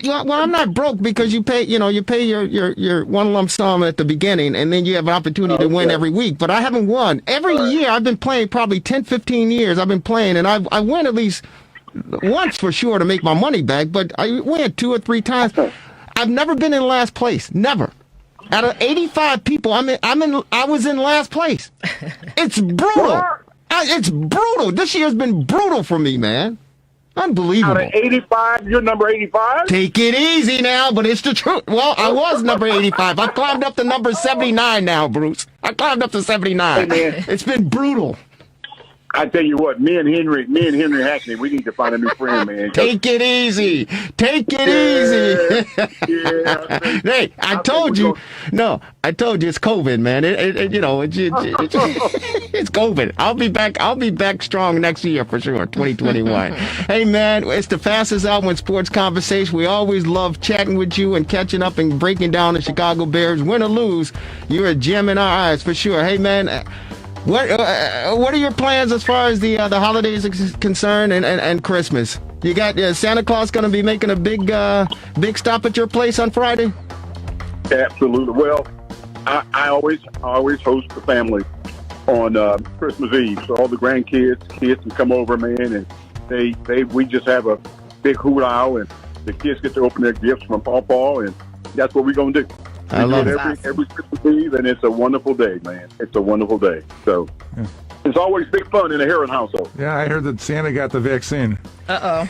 S14: Well, I'm not broke because you pay your one lump sum at the beginning, and then you have an opportunity to win every week. But I haven't won. Every year, I've been playing probably 10, 15 years. I've been playing, and I win at least once for sure to make my money back, but I win 2 or 3 times. I've never been in last place. Never. Out of 85 people, I was in last place. It's brutal. It's brutal. This year's been brutal for me, man. Unbelievable.
S5: Out of 85, you're number 85?
S14: Take it easy now, but it's the truth. Well, I was number 85. I climbed up to number 79 now, Bruce. I climbed up to 79.
S5: Hey, man.
S14: It's been brutal.
S5: I tell you what, me and Henry Hackney, we need to find a new friend, man.
S14: Take it easy. Take it easy. Hey, I told you it's COVID, man. It's COVID. I'll be back strong next year for sure, 2021. Hey, man, it's the fastest hour in sports conversation. We always love chatting with you and catching up and breaking down the Chicago Bears. Win or lose, you're a gem in our eyes for sure. Hey, man. What are your plans as far as the holidays is concerned and Christmas? You got Santa Claus going to be making a big stop at your place on Friday?
S5: Absolutely. Well, I always host the family on Christmas Eve, so all the kids can come over, man, and we just have a big hoot owl, and the kids get to open their gifts from Pawpaw, and that's what we're gonna do.
S10: I love it.
S5: Every Christmas Eve, and it's a wonderful day, man. It's a wonderful day. So it's always big fun in a Heron household.
S22: Yeah, I heard that Santa got the vaccine.
S21: Uh-oh.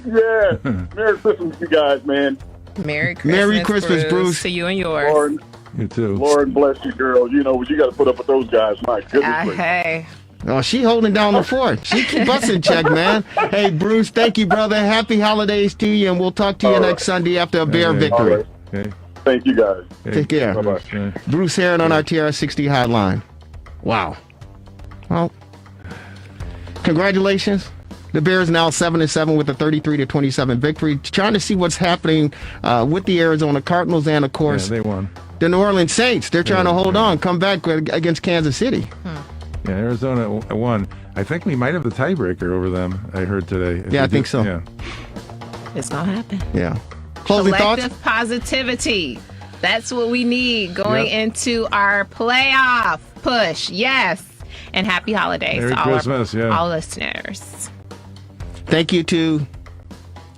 S5: Yeah. Merry Christmas, you guys, man.
S21: Merry Christmas, Bruce. To you and yours.
S5: Lauren,
S22: you too.
S5: Lauren, bless you, girl. You know what you got to put up with those guys. My goodness. gracious.
S21: Hey.
S14: Oh, she holding down the fort. She keep us in check, man. Hey, Bruce, thank you, brother. Happy holidays to you, and we'll talk to you next Sunday after a Bear victory.
S5: All right. Okay. Thank you, guys.
S14: Take care.
S5: Bye-bye.
S14: Bruce Heron on our TRS60 hotline. Wow. Well, congratulations. The Bears now 7-7 with a 33-27 victory. Trying to see what's happening with the Arizona Cardinals and, of course,
S22: they won.
S14: The New Orleans Saints. They're trying to hold on, come back against Kansas City.
S22: Yeah, Arizona won. I think we might have the tiebreaker over them, I heard today.
S14: Yeah, I think so.
S22: Yeah.
S21: It's going to happen.
S14: Yeah. Closing
S21: Collective
S14: thoughts?
S21: Positivity. That's what we need going into our playoff push. Yes. And happy holidays
S22: Merry
S21: to all
S22: Christmas,
S21: all listeners.
S14: Thank you to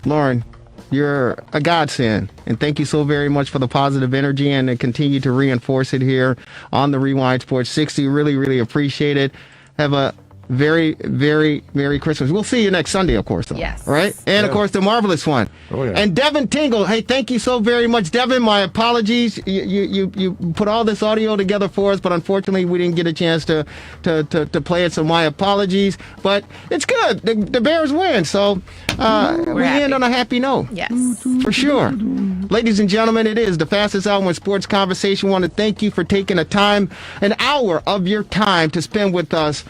S14: Lauren. You're a godsend. And thank you so very much for the positive energy and to continue to reinforce it here on the Rewind Sports 60. Really, really appreciate it. Have a very, very Merry Christmas. We'll see you next Sunday, of course. Though.
S21: Yes.
S14: All right? And, of course, the marvelous one.
S22: Oh, yeah.
S14: And Devin Tingle. Hey, thank you so very much, Devin. My apologies. You put all this audio together for us, but unfortunately we didn't get a chance to play it, so my apologies. But it's good. The Bears win, so we end on a happy note.
S21: Yes.
S14: For sure. Ladies and gentlemen, it is the fastest hour in sports conversation. I want to thank you for taking an hour of your time to spend with us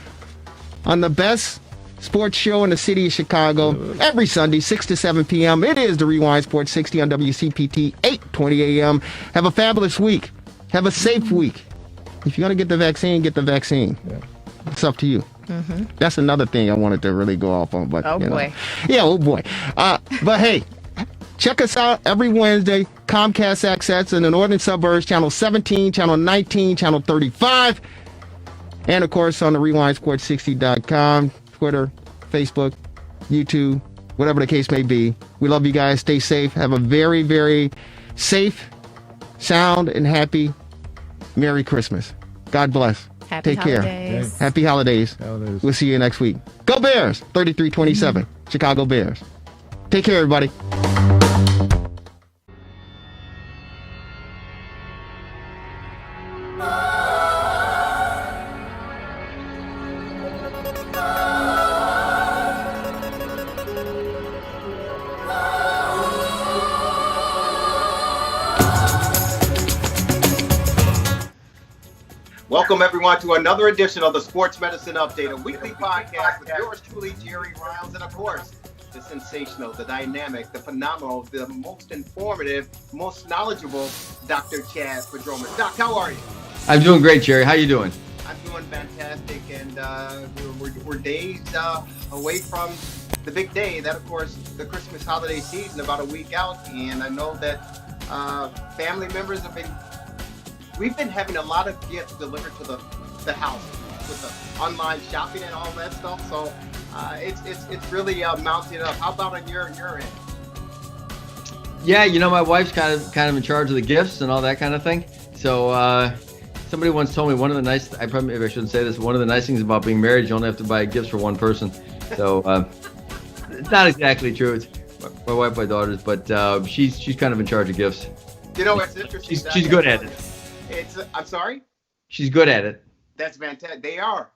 S14: on the best sports show in the city of Chicago every Sunday, 6 to 7 p.m. It is the Rewind Sports 60 on WCPT, 8:20 a.m. Have a fabulous week. Have a safe week. If you're going to get the vaccine, get the vaccine. Yeah. It's up to you. Mm-hmm. That's another thing I wanted to really go off on. But,
S21: boy.
S14: Yeah, oh boy. But hey, check us out every Wednesday, Comcast Access in the Northern Suburbs, Channel 17, Channel 19, Channel 35. And, of course, on the RewindSports60.com, Twitter, Facebook, YouTube, whatever the case may be. We love you guys. Stay safe. Have a very, very safe, sound, and happy Merry Christmas. God bless.
S21: Happy
S14: Take care.
S21: holidays.
S14: Happy holidays. We'll see you next week. Go Bears! 33-27. Chicago Bears. Take care, everybody.
S16: Welcome, everyone, to another edition of the Sports Medicine Update, a weekly podcast with yours truly, Jerry Riles, and, of course, the sensational, the dynamic, the phenomenal, the most informative, most knowledgeable Dr. Chad Padromas. Doc, how are you?
S1: I'm doing great, Jerry. How you doing?
S16: I'm doing fantastic, and we're days away from the big day. That, of course, the Christmas holiday season, about a week out, and I know that family members we've been having a lot of gifts delivered to the house with the online shopping and all that stuff. So it's really mounting up. How about on your end?
S1: Yeah, my wife's kind of in charge of the gifts and all that kind of thing. So somebody once told me maybe I shouldn't say this. One of the nice things about being married, you only have to buy gifts for one person. So it's not exactly true. It's my wife, my daughters, but she's kind of in charge of gifts.
S16: It's interesting.
S1: She's good at it.
S16: I'm sorry?
S1: She's good at it.
S16: That's fantastic. They are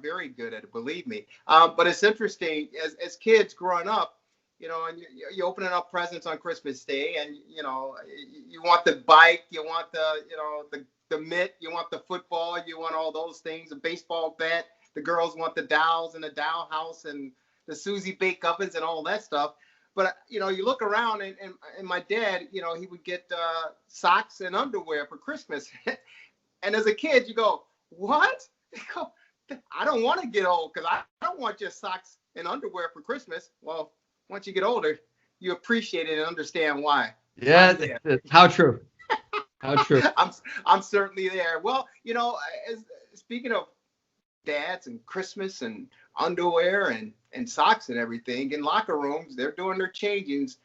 S16: very good at it, believe me. But it's interesting as kids growing up, and you're opening up presents on Christmas Day, and you want the bike, you want the mitt, you want the football, you want all those things, a baseball bat. The girls want the dolls and the doll house and the Susie bake ovens and all that stuff. But, you look around and my dad, he would get socks and underwear for Christmas. And as a kid, you go, what? I don't want to get old because I don't want just socks and underwear for Christmas. Well, once you get older, you appreciate it and understand why.
S1: Yeah, how true. How true.
S16: I'm certainly there. Well, speaking of dads and Christmas and underwear and socks and everything, in locker rooms, they're doing their changings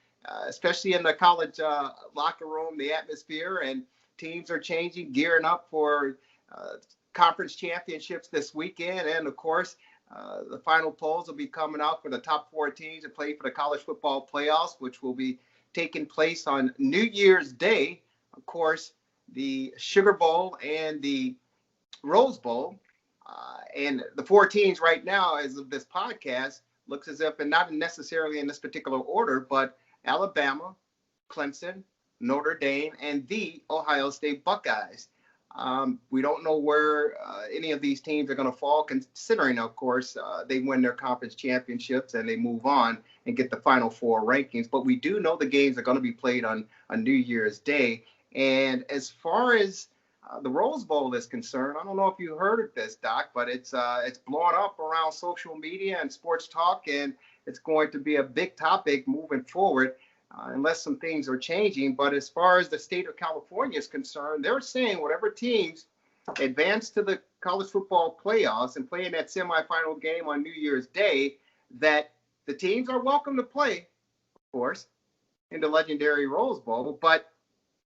S7: especially in the college locker room, the atmosphere, and teams are changing, gearing up for conference championships this weekend. And of course, the final polls will be coming out for the top 4 teams to play for the college football playoffs, which will be taking place on New Year's Day. Of course, the Sugar Bowl and the Rose Bowl. And the 4 teams right now, as of this podcast, looks as if, and not necessarily in this particular order, but Alabama, Clemson, Notre Dame, and the Ohio State Buckeyes. We don't know where any of these teams are going to fall, considering, of course, they win their conference championships and they move on and get the Final 4 rankings. But we do know the games are going to be played on New Year's Day. And as far as the Rose Bowl is concerned, I don't know if you heard of this, Doc, but it's blowing up around social media and sports talk, and it's going to be a big topic moving forward. Unless some things are changing. But as far as the state of California is concerned, they're saying whatever teams advance to the college football playoffs and play in that semifinal game on New Year's Day, that the teams are welcome to play, of course, in the legendary Rose Bowl, but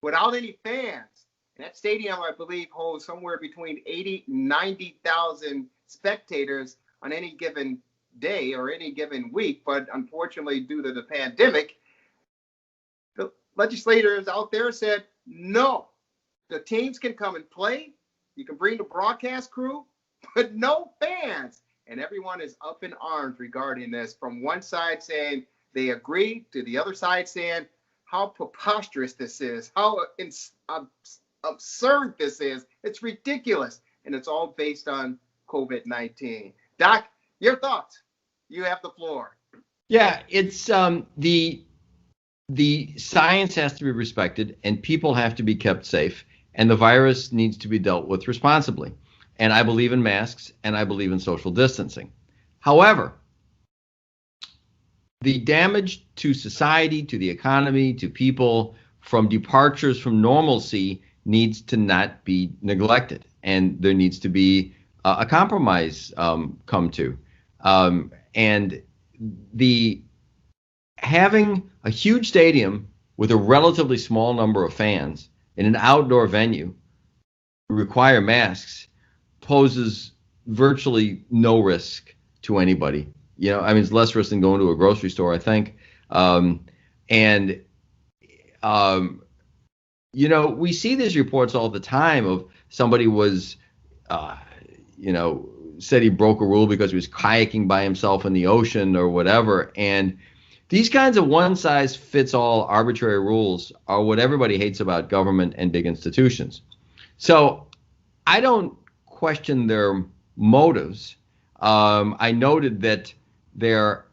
S7: without any fans. And that stadium, I believe, holds somewhere between 80 and 90,000 spectators on any given day or any given week. But unfortunately, due to the pandemic, the legislators out there said, no, the teams can come and play. You can bring the broadcast crew, but no fans. And everyone is up in arms regarding this, from one side saying they agree to the other side saying how preposterous this is, how absurd this is. It's ridiculous. And it's all based on COVID-19. Doc, your thoughts? You have the floor.
S1: Yeah, it's the science has to be respected and people have to be kept safe, and the virus needs to be dealt with responsibly. And I believe in masks and I believe in social distancing. However, the damage to society, to the economy, to people from departures from normalcy needs to not be neglected. And there needs to be a compromise come to. And the having a huge stadium with a relatively small number of fans in an outdoor venue require masks poses virtually no risk to anybody. You know, I mean, it's less risk than going to a grocery store, I think. You know, we see these reports all the time of somebody was, said he broke a rule because he was kayaking by himself in the ocean or whatever. And these kinds of one-size-fits-all arbitrary rules are what everybody hates about government and big institutions. So I don't question their motives. I noted that they're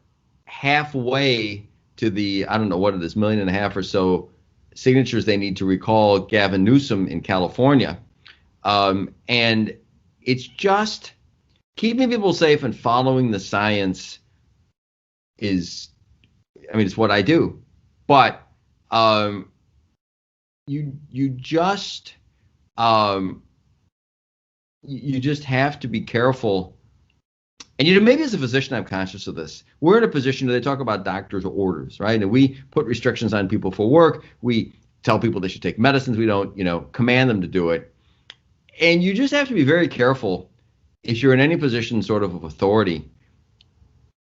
S1: halfway to the, I don't know what it is, 1.5 million or so signatures they need to recall Gavin Newsom in California. And it's just keeping people safe and following the science is, I mean, it's what I do. But you just have to be careful. And, you know, maybe as a physician, I'm conscious of this. We're in a position where they talk about doctors' orders, right? And we put restrictions on people for work. We tell people they should take medicines. We don't, command them to do it. And you just have to be very careful if you're in any position sort of authority.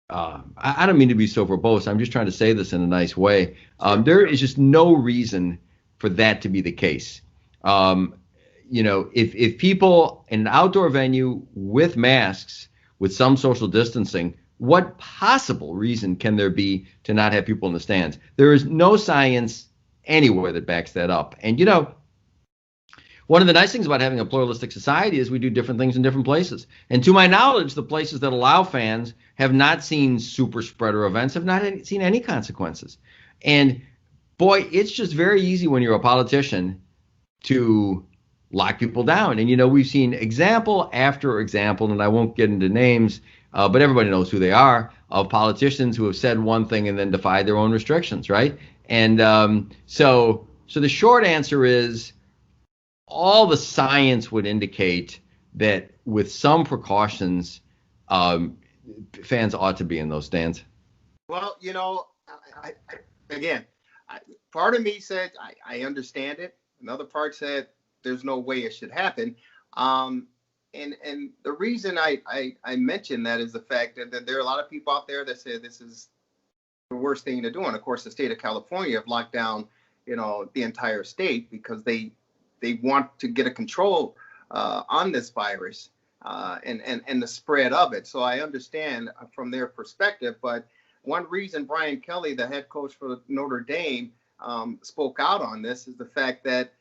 S1: I don't mean to be so verbose. I'm just trying to say this in a nice way. There is just no reason for that to be the case. If people in an outdoor venue with masks, with some social distancing, what possible reason can there be to not have people in the stands? There is no science anywhere that backs that up. And, one of the nice things about having a pluralistic society is we do different things in different places. And to my knowledge, the places that allow fans have not seen super spreader events, have not seen any consequences. And boy, it's just very easy when you're a politician to lock people down. And, we've seen example after example, and I won't get into names, but everybody knows who they are, of politicians who have said one thing and then defied their own restrictions, right? And so the short answer is all the science would indicate that with some precautions, fans ought to be in those stands.
S7: Well, again, part of me said, I understand it. Another part said, there's no way it should happen. And the reason I mentioned that is the fact that there are a lot of people out there that say this is the worst thing to do. And of course, the state of California have locked down, the entire state because they want to get a control on this virus and the spread of it. So I understand from their perspective. But one reason Brian Kelly, the head coach for Notre Dame, spoke out on this is the fact that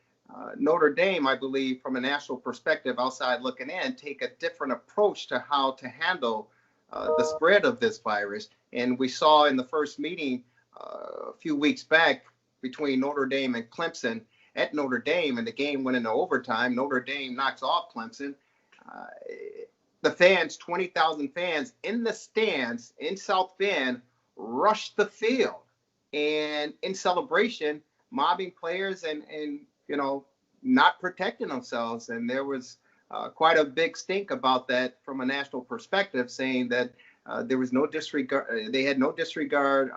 S7: Notre Dame, I believe, from a national perspective, outside looking in, take a different approach to how to handle the spread of this virus. And we saw in the first meeting a few weeks back between Notre Dame and Clemson at Notre Dame, and the game went into overtime. Notre Dame knocks off Clemson. The fans, 20,000 fans in the stands in South Bend, rushed the field and in celebration, mobbing players and not protecting themselves. And there was quite a big stink about that from a national perspective, saying that there was no disregard. They had no disregard,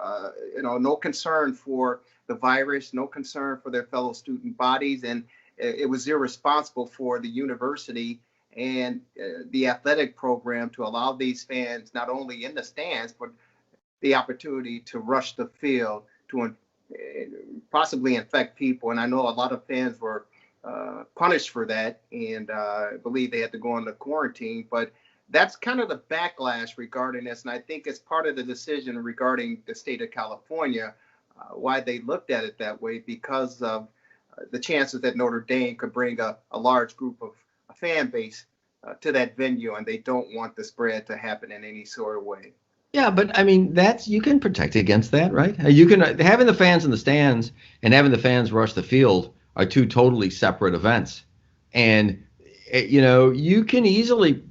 S7: no concern for the virus, no concern for their fellow student bodies. And it was irresponsible for the university and the athletic program to allow these fans not only in the stands, but the opportunity to rush the field to possibly infect people. And I know a lot of fans were punished for that, and I believe they had to go into quarantine. But that's kind of the backlash regarding this, and I think it's part of the decision regarding the state of California, why they looked at it that way, because of the chances that Notre Dame could bring a large group of a fan base to that venue, and they don't want the spread to happen in any sort of way.
S1: Yeah, but I mean, you can protect against that, right? You can having the fans in the stands and having the fans rush the field are two totally separate events. And, you can easily,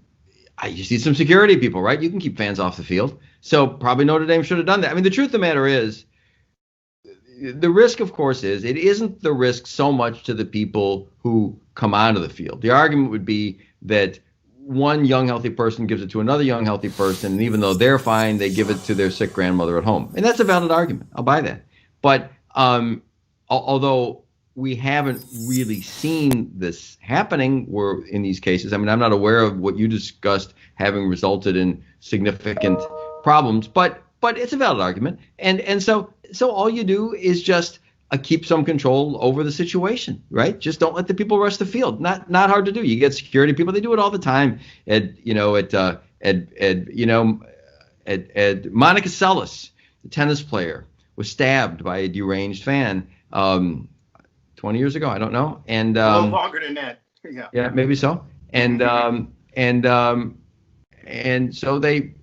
S1: you see some security people, right? You can keep fans off the field. So probably Notre Dame should have done that. I mean, the truth of the matter is, the risk, of course, it isn't the risk so much to the people who come onto the field. The argument would be that one young, healthy person gives it to another young, healthy person, and even though they're fine, they give it to their sick grandmother at home. And that's a valid argument. I'll buy that. But although we haven't really seen this happening in these cases, I mean, I'm not aware of what you discussed having resulted in significant problems, but it's a valid argument. And so all you do is just keep some control over the situation, right? Just don't let the people rush the field. Not hard to do. You get security people; they do it all the time. Monica Seles, the tennis player, was stabbed by a deranged fan 20 years ago. I don't know, and
S7: a little longer than that.
S1: Yeah, maybe so. And so they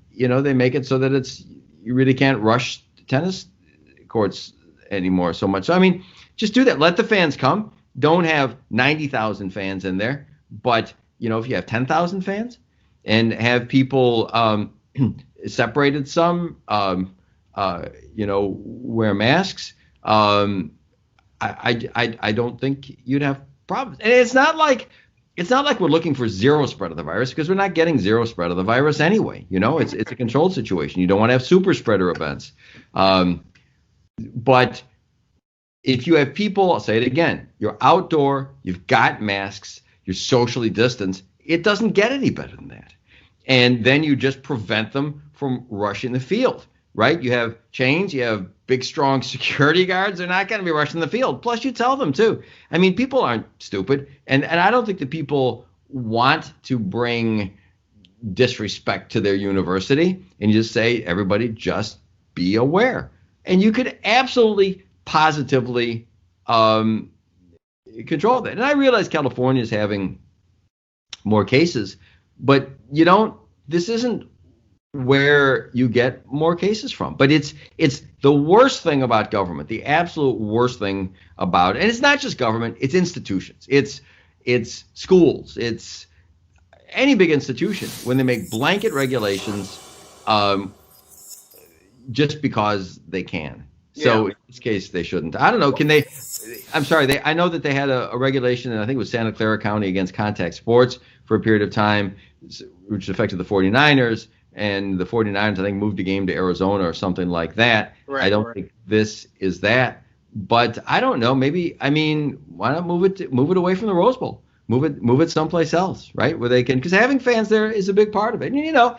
S1: make it so that you really can't rush tennis courts anymore so much. So, I mean, just do that. Let the fans come. Don't have 90,000 fans in there. But, if you have 10,000 fans and have people separated some, wear masks, I don't think you'd have problems. And it's not like we're looking for zero spread of the virus, because we're not getting zero spread of the virus anyway. It's a controlled situation. You don't want to have super spreader events. But if you have people, I'll say it again, you're outdoor, you've got masks, you're socially distanced, it doesn't get any better than that. And then you just prevent them from rushing the field, right? You have chains, you have big, strong security guards. They're not going to be rushing the field. Plus, you tell them, too. I mean, people aren't stupid. And I don't think that people want to bring disrespect to their university. And you just say, everybody, just be aware. And you could absolutely, positively control that. And I realize California is having more cases, but this isn't where you get more cases from. But it's the worst thing about government, the absolute worst thing about it. And it's not just government, it's institutions. It's schools. It's any big institution when they make blanket regulations just because they can. So in this case, they shouldn't. I don't know. Can they? I'm sorry. I know that they had a regulation, and I think it was Santa Clara County, against contact sports for a period of time, which affected the 49ers. And the 49ers, I think, moved the game to Arizona or something like that. Right, I don't think this is that. But I don't know. Maybe, I mean, why not move it away from the Rose Bowl? Move it someplace else, right? Where they can, because having fans there is a big part of it. And, you know,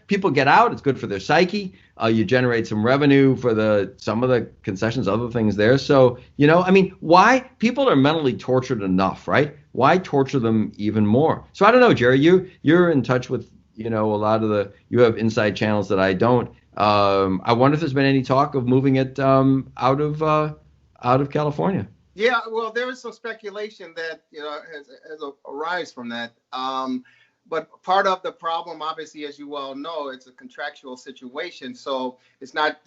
S1: people get out. It's good for their psyche. You generate some revenue for some of the concessions, other things there. So, you know, I mean, why people are mentally tortured enough, right? Why torture them even more? So I don't know, Jerry. You're in touch with, you know, a lot of you have inside channels that I don't. I wonder if there's been any talk of moving it out of California.
S7: Yeah, well, there is some speculation that, you know, has arise from that. But part of the problem, obviously, as you well know, it's a contractual situation. So it's not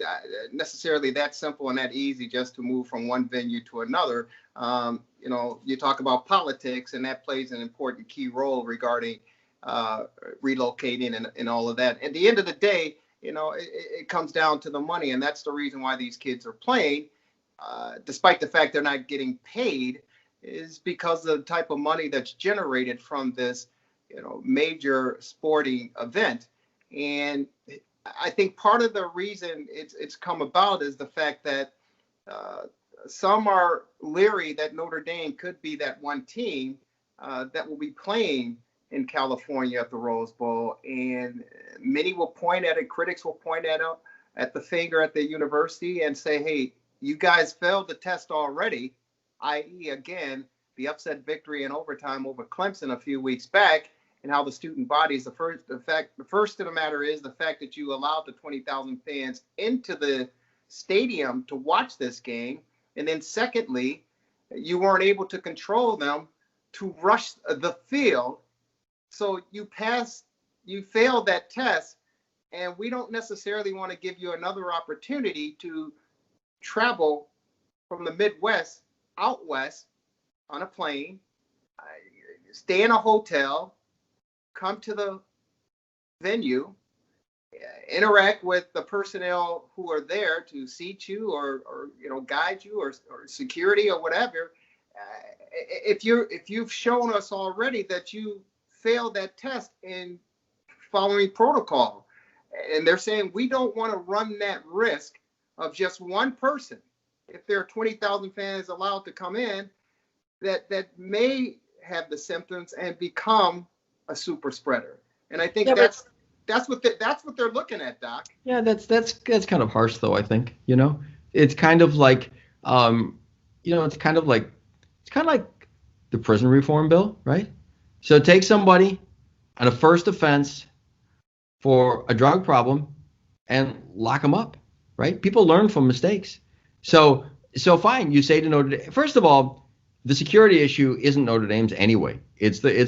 S7: necessarily that simple and that easy just to move from one venue to another. You know, you talk about politics, and that plays an important key role regarding relocating and all of that. At the end of the day, you know, it comes down to the money, and that's the reason why these kids are playing. Despite the fact they're not getting paid, is because of the type of money that's generated from this, you know, major sporting event. And I think part of the reason it's come about is the fact that some are leery that Notre Dame could be that one team that will be playing in California at the Rose Bowl, and many will point at it. Critics will point at the finger at the university and say, "Hey, you guys failed the test already," i.e., again, the upset victory in overtime over Clemson a few weeks back, and how the student bodies. The first of the matter is the fact that you allowed the 20,000 fans into the stadium to watch this game, and then secondly, you weren't able to control them to rush the field. So you failed that test, and we don't necessarily want to give you another opportunity to travel from the Midwest out west on a plane, stay in a hotel, come to the venue, interact with the personnel who are there to seat you or you know, guide you or security or whatever. If you've shown us already that you failed that test in following protocol, and they're saying we don't want to run that risk of just one person, if there are 20,000 fans allowed to come in, that may have the symptoms and become a super spreader. And I think that's what they're looking at, Doc.
S1: Yeah, that's kind of harsh, though. I think, you know, it's kind of like it's kind of like the prison reform bill, right? So take somebody on a first offense for a drug problem and lock them up. Right? People learn from mistakes. So fine. You say to Notre Dame, first of all, the security issue isn't Notre Dame's anyway. Is it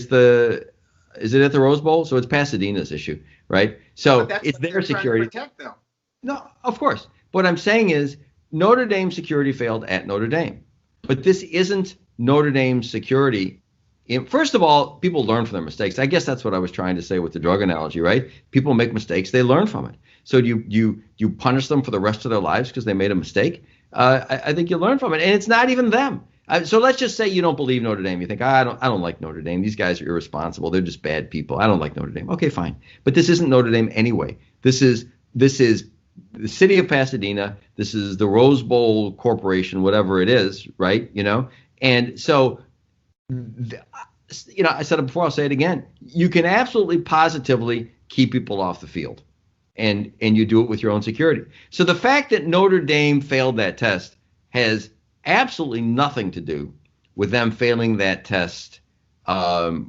S1: at the Rose Bowl? So it's Pasadena's issue, right? So it's their security.
S7: Protect them.
S1: No, of course. What I'm saying is Notre Dame security failed at Notre Dame, but this isn't Notre Dame's security. First of all, people learn from their mistakes. I guess that's what I was trying to say with the drug analogy, right? People make mistakes, they learn from it. So you punish them for the rest of their lives because they made a mistake? I think you learn from it, and it's not even them. So let's just say you don't believe Notre Dame. You think, I don't like Notre Dame. These guys are irresponsible. They're just bad people. I don't like Notre Dame. Okay, fine. But this isn't Notre Dame anyway. This is the city of Pasadena. This is the Rose Bowl Corporation, whatever it is, right? You know, and so. You know, I said it before, I'll say it again. You can absolutely positively keep people off the field, and you do it with your own security. So the fact that Notre Dame failed that test has absolutely nothing to do with them failing that test. Because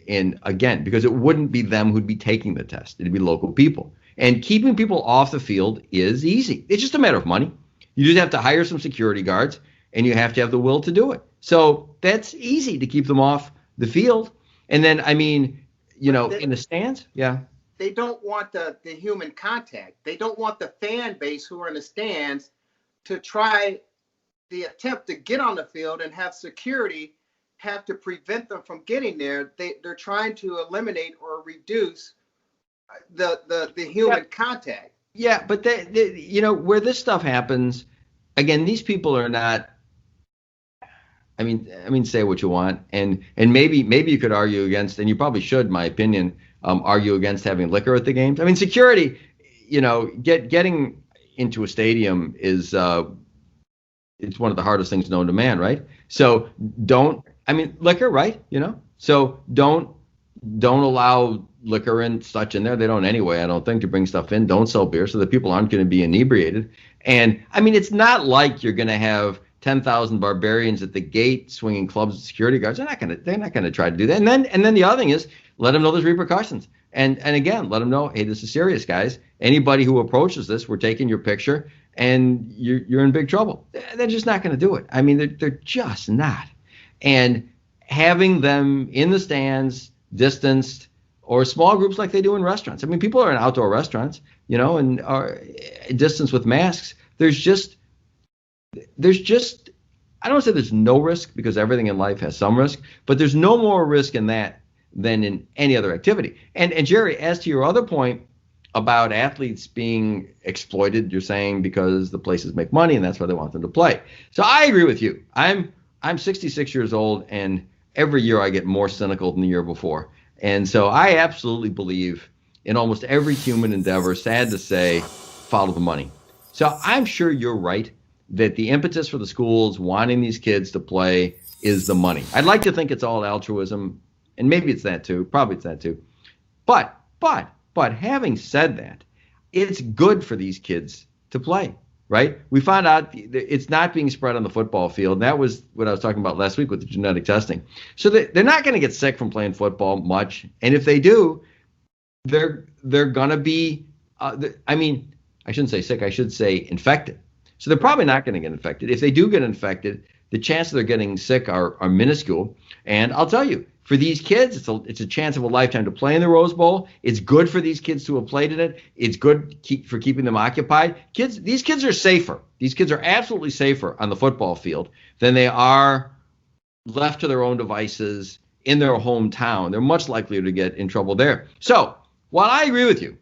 S1: it wouldn't be them who'd be taking the test. It'd be local people. And keeping people off the field is easy. It's just a matter of money. You just have to hire some security guards, and you have to have the will to do it. So that's easy to keep them off the field. And then, I mean, you know, in the stands, yeah.
S7: They don't want the human contact. They don't want the fan base who are in the stands to try the attempt to get on the field and have security have to prevent them from getting there. They're trying to eliminate or reduce the human contact.
S1: Yeah, but you know, where this stuff happens, again, these people are not. I mean, say what you want, and maybe you could argue against, and you probably should, in my opinion, argue against having liquor at the games. I mean, security, you know, getting into a stadium is it's one of the hardest things known to man, right? So liquor, right? So don't allow liquor and such in there. They don't anyway, I don't think, to bring stuff in. Don't sell beer so that people aren't going to be inebriated. And it's not like you're going to have 10,000 barbarians at the gate swinging clubs at security guards. They're not going to try to do that. And then the other thing is, let them know there's repercussions. And again, let them know, hey, this is serious, guys. Anybody who approaches this, we're taking your picture, and you're in big trouble. They're just not going to do it. They're just not. And having them in the stands, distanced, or small groups like they do in restaurants. People are in outdoor restaurants, and are distanced with masks. There's just, I don't want to say there's no risk, because everything in life has some risk, but there's no more risk in that than in any other activity. And Jerry, as to your other point about athletes being exploited, you're saying because the places make money and that's why they want them to play. So I agree with you. I'm 66 years old, and every year I get more cynical than the year before. And so I absolutely believe in almost every human endeavor, sad to say, follow the money. So I'm sure you're right that the impetus for the schools wanting these kids to play is the money. I'd like to think it's all altruism, and maybe it's that too. Probably it's that too. But having said that, it's good for these kids to play, right? We found out it's not being spread on the football field. And that was what I was talking about last week with the genetic testing. So they're not going to get sick from playing football much. And if they do, they're going to be, I shouldn't say sick, I should say infected. So they're probably not going to get infected. If they do get infected, the chances they're getting sick are minuscule. And I'll tell you, for these kids, it's a chance of a lifetime to play in the Rose Bowl. It's good for these kids to have played in it. It's good for keeping them occupied. These kids are safer. These kids are absolutely safer on the football field than they are left to their own devices in their hometown. They're much likelier to get in trouble there. So while I agree with you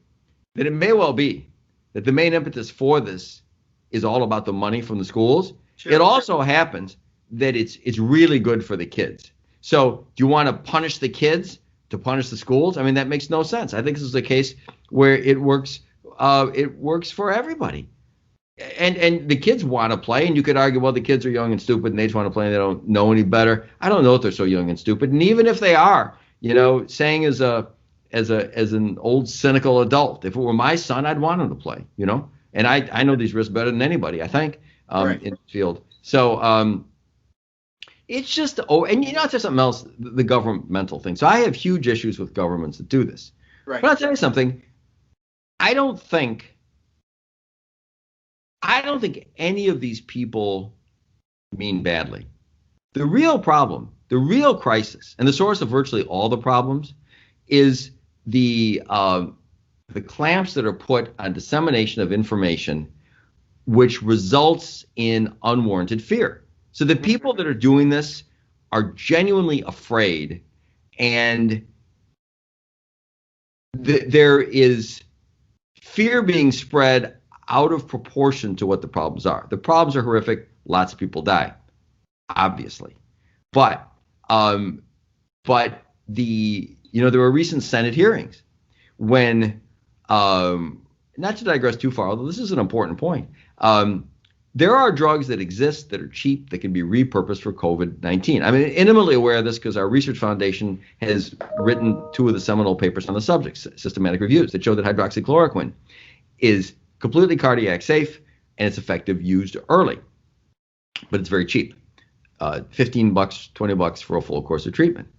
S1: that it may well be that the main impetus for this is all about the money from the schools, it also happens that it's really good for the kids. So do you want to punish the kids to punish the schools? That makes no sense. I think this is a case where it works for everybody. And the kids want to play, and you could argue, well, the kids are young and stupid and they just want to play and they don't know any better. I don't know if they're so young and stupid. And even if they are, saying as an old cynical adult, if it were my son, I'd want him to play, And I know these risks better than anybody, I think, in the field. So it's just, and it's just something else, the governmental thing. So I have huge issues with governments that do this. Right. But I'll tell you something. I don't think any of these people mean badly. The real problem, the real crisis, and the source of virtually all the problems is the clamps that are put on dissemination of information, which results in unwarranted fear. So the people that are doing this are genuinely afraid, and there is fear being spread out of proportion to what the problems are. The problems are horrific. Lots of people die, obviously. But there were recent Senate hearings when, not to digress too far, although this is an important point, there are drugs that exist that are cheap that can be repurposed for COVID-19. I'm intimately aware of this because our research foundation has written 2 of the seminal papers on the subject, systematic reviews, that show that hydroxychloroquine is completely cardiac safe and it's effective used early. But it's very cheap, $15, $20 for a full course of treatment.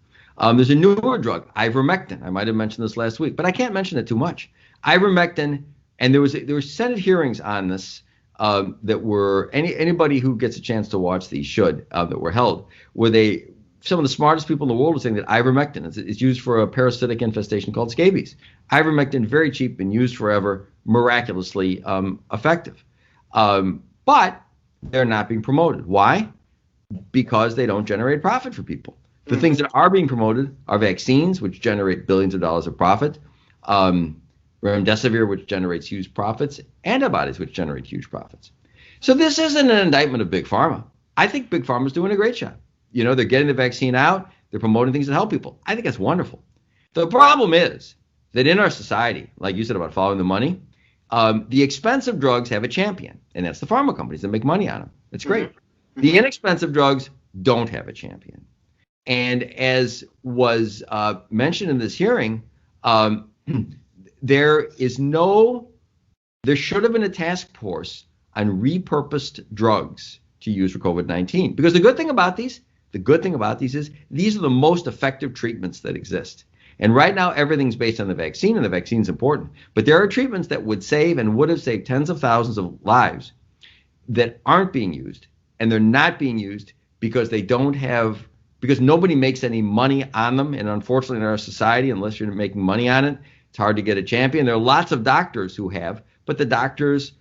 S1: There's a newer drug, ivermectin. I might have mentioned this last week, but I can't mention it too much. Ivermectin, and there were Senate hearings on this that were, anybody who gets a chance to watch these should, that were held, where some of the smartest people in the world are saying that ivermectin is used for a parasitic infestation called scabies. Ivermectin, very cheap, been used forever, miraculously effective. But they're not being promoted. Why? Because they don't generate profit for people. The things that are being promoted are vaccines, which generate billions of dollars of profit, remdesivir, which generates huge profits, antibodies, which generate huge profits. So this isn't an indictment of Big Pharma. I think Big Pharma is doing a great job. They're getting the vaccine out. They're promoting things that help people. I think that's wonderful. The problem is that in our society, like you said about following the money, the expensive drugs have a champion, and that's the pharma companies that make money on them. It's great. The inexpensive drugs don't have a champion. And as was mentioned in this hearing, there should have been a task force on repurposed drugs to use for COVID-19. Because the good thing about these is these are the most effective treatments that exist. And right now, everything's based on the vaccine, and the vaccine's important. But there are treatments that would save and would have saved tens of thousands of lives that aren't being used. And they're not being used because because nobody makes any money on them. And unfortunately, in our society, unless you're making money on it, it's hard to get a champion. There are lots of doctors who have, but the doctors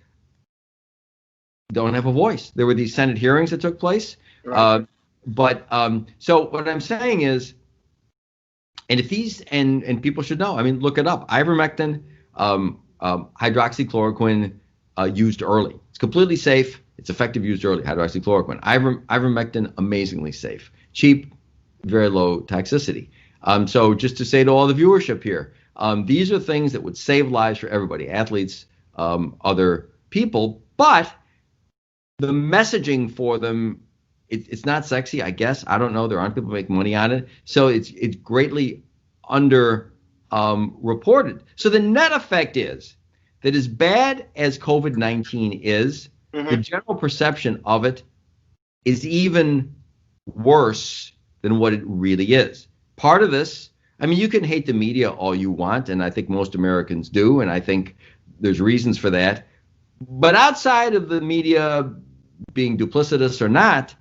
S1: don't have a voice. There were these Senate hearings that took place. Right. So what I'm saying is, and if these, and people should know, I mean, look it up. Ivermectin, hydroxychloroquine used early. It's completely safe. It's effective used early, hydroxychloroquine. Ivermectin, amazingly safe. Cheap, very low toxicity. So just to say to all the viewership here, these are things that would save lives for everybody, athletes, other people, but the messaging for them, it's not sexy, I guess. I don't know. There aren't people making money on it. So it's greatly under reported. So the net effect is that as bad as COVID-19 is, the general perception of it is even worse than what it really is. Part of this, I mean, you can hate the media all you want, and I think most Americans do, and I think there's reasons for that. But outside of the media being duplicitous or not,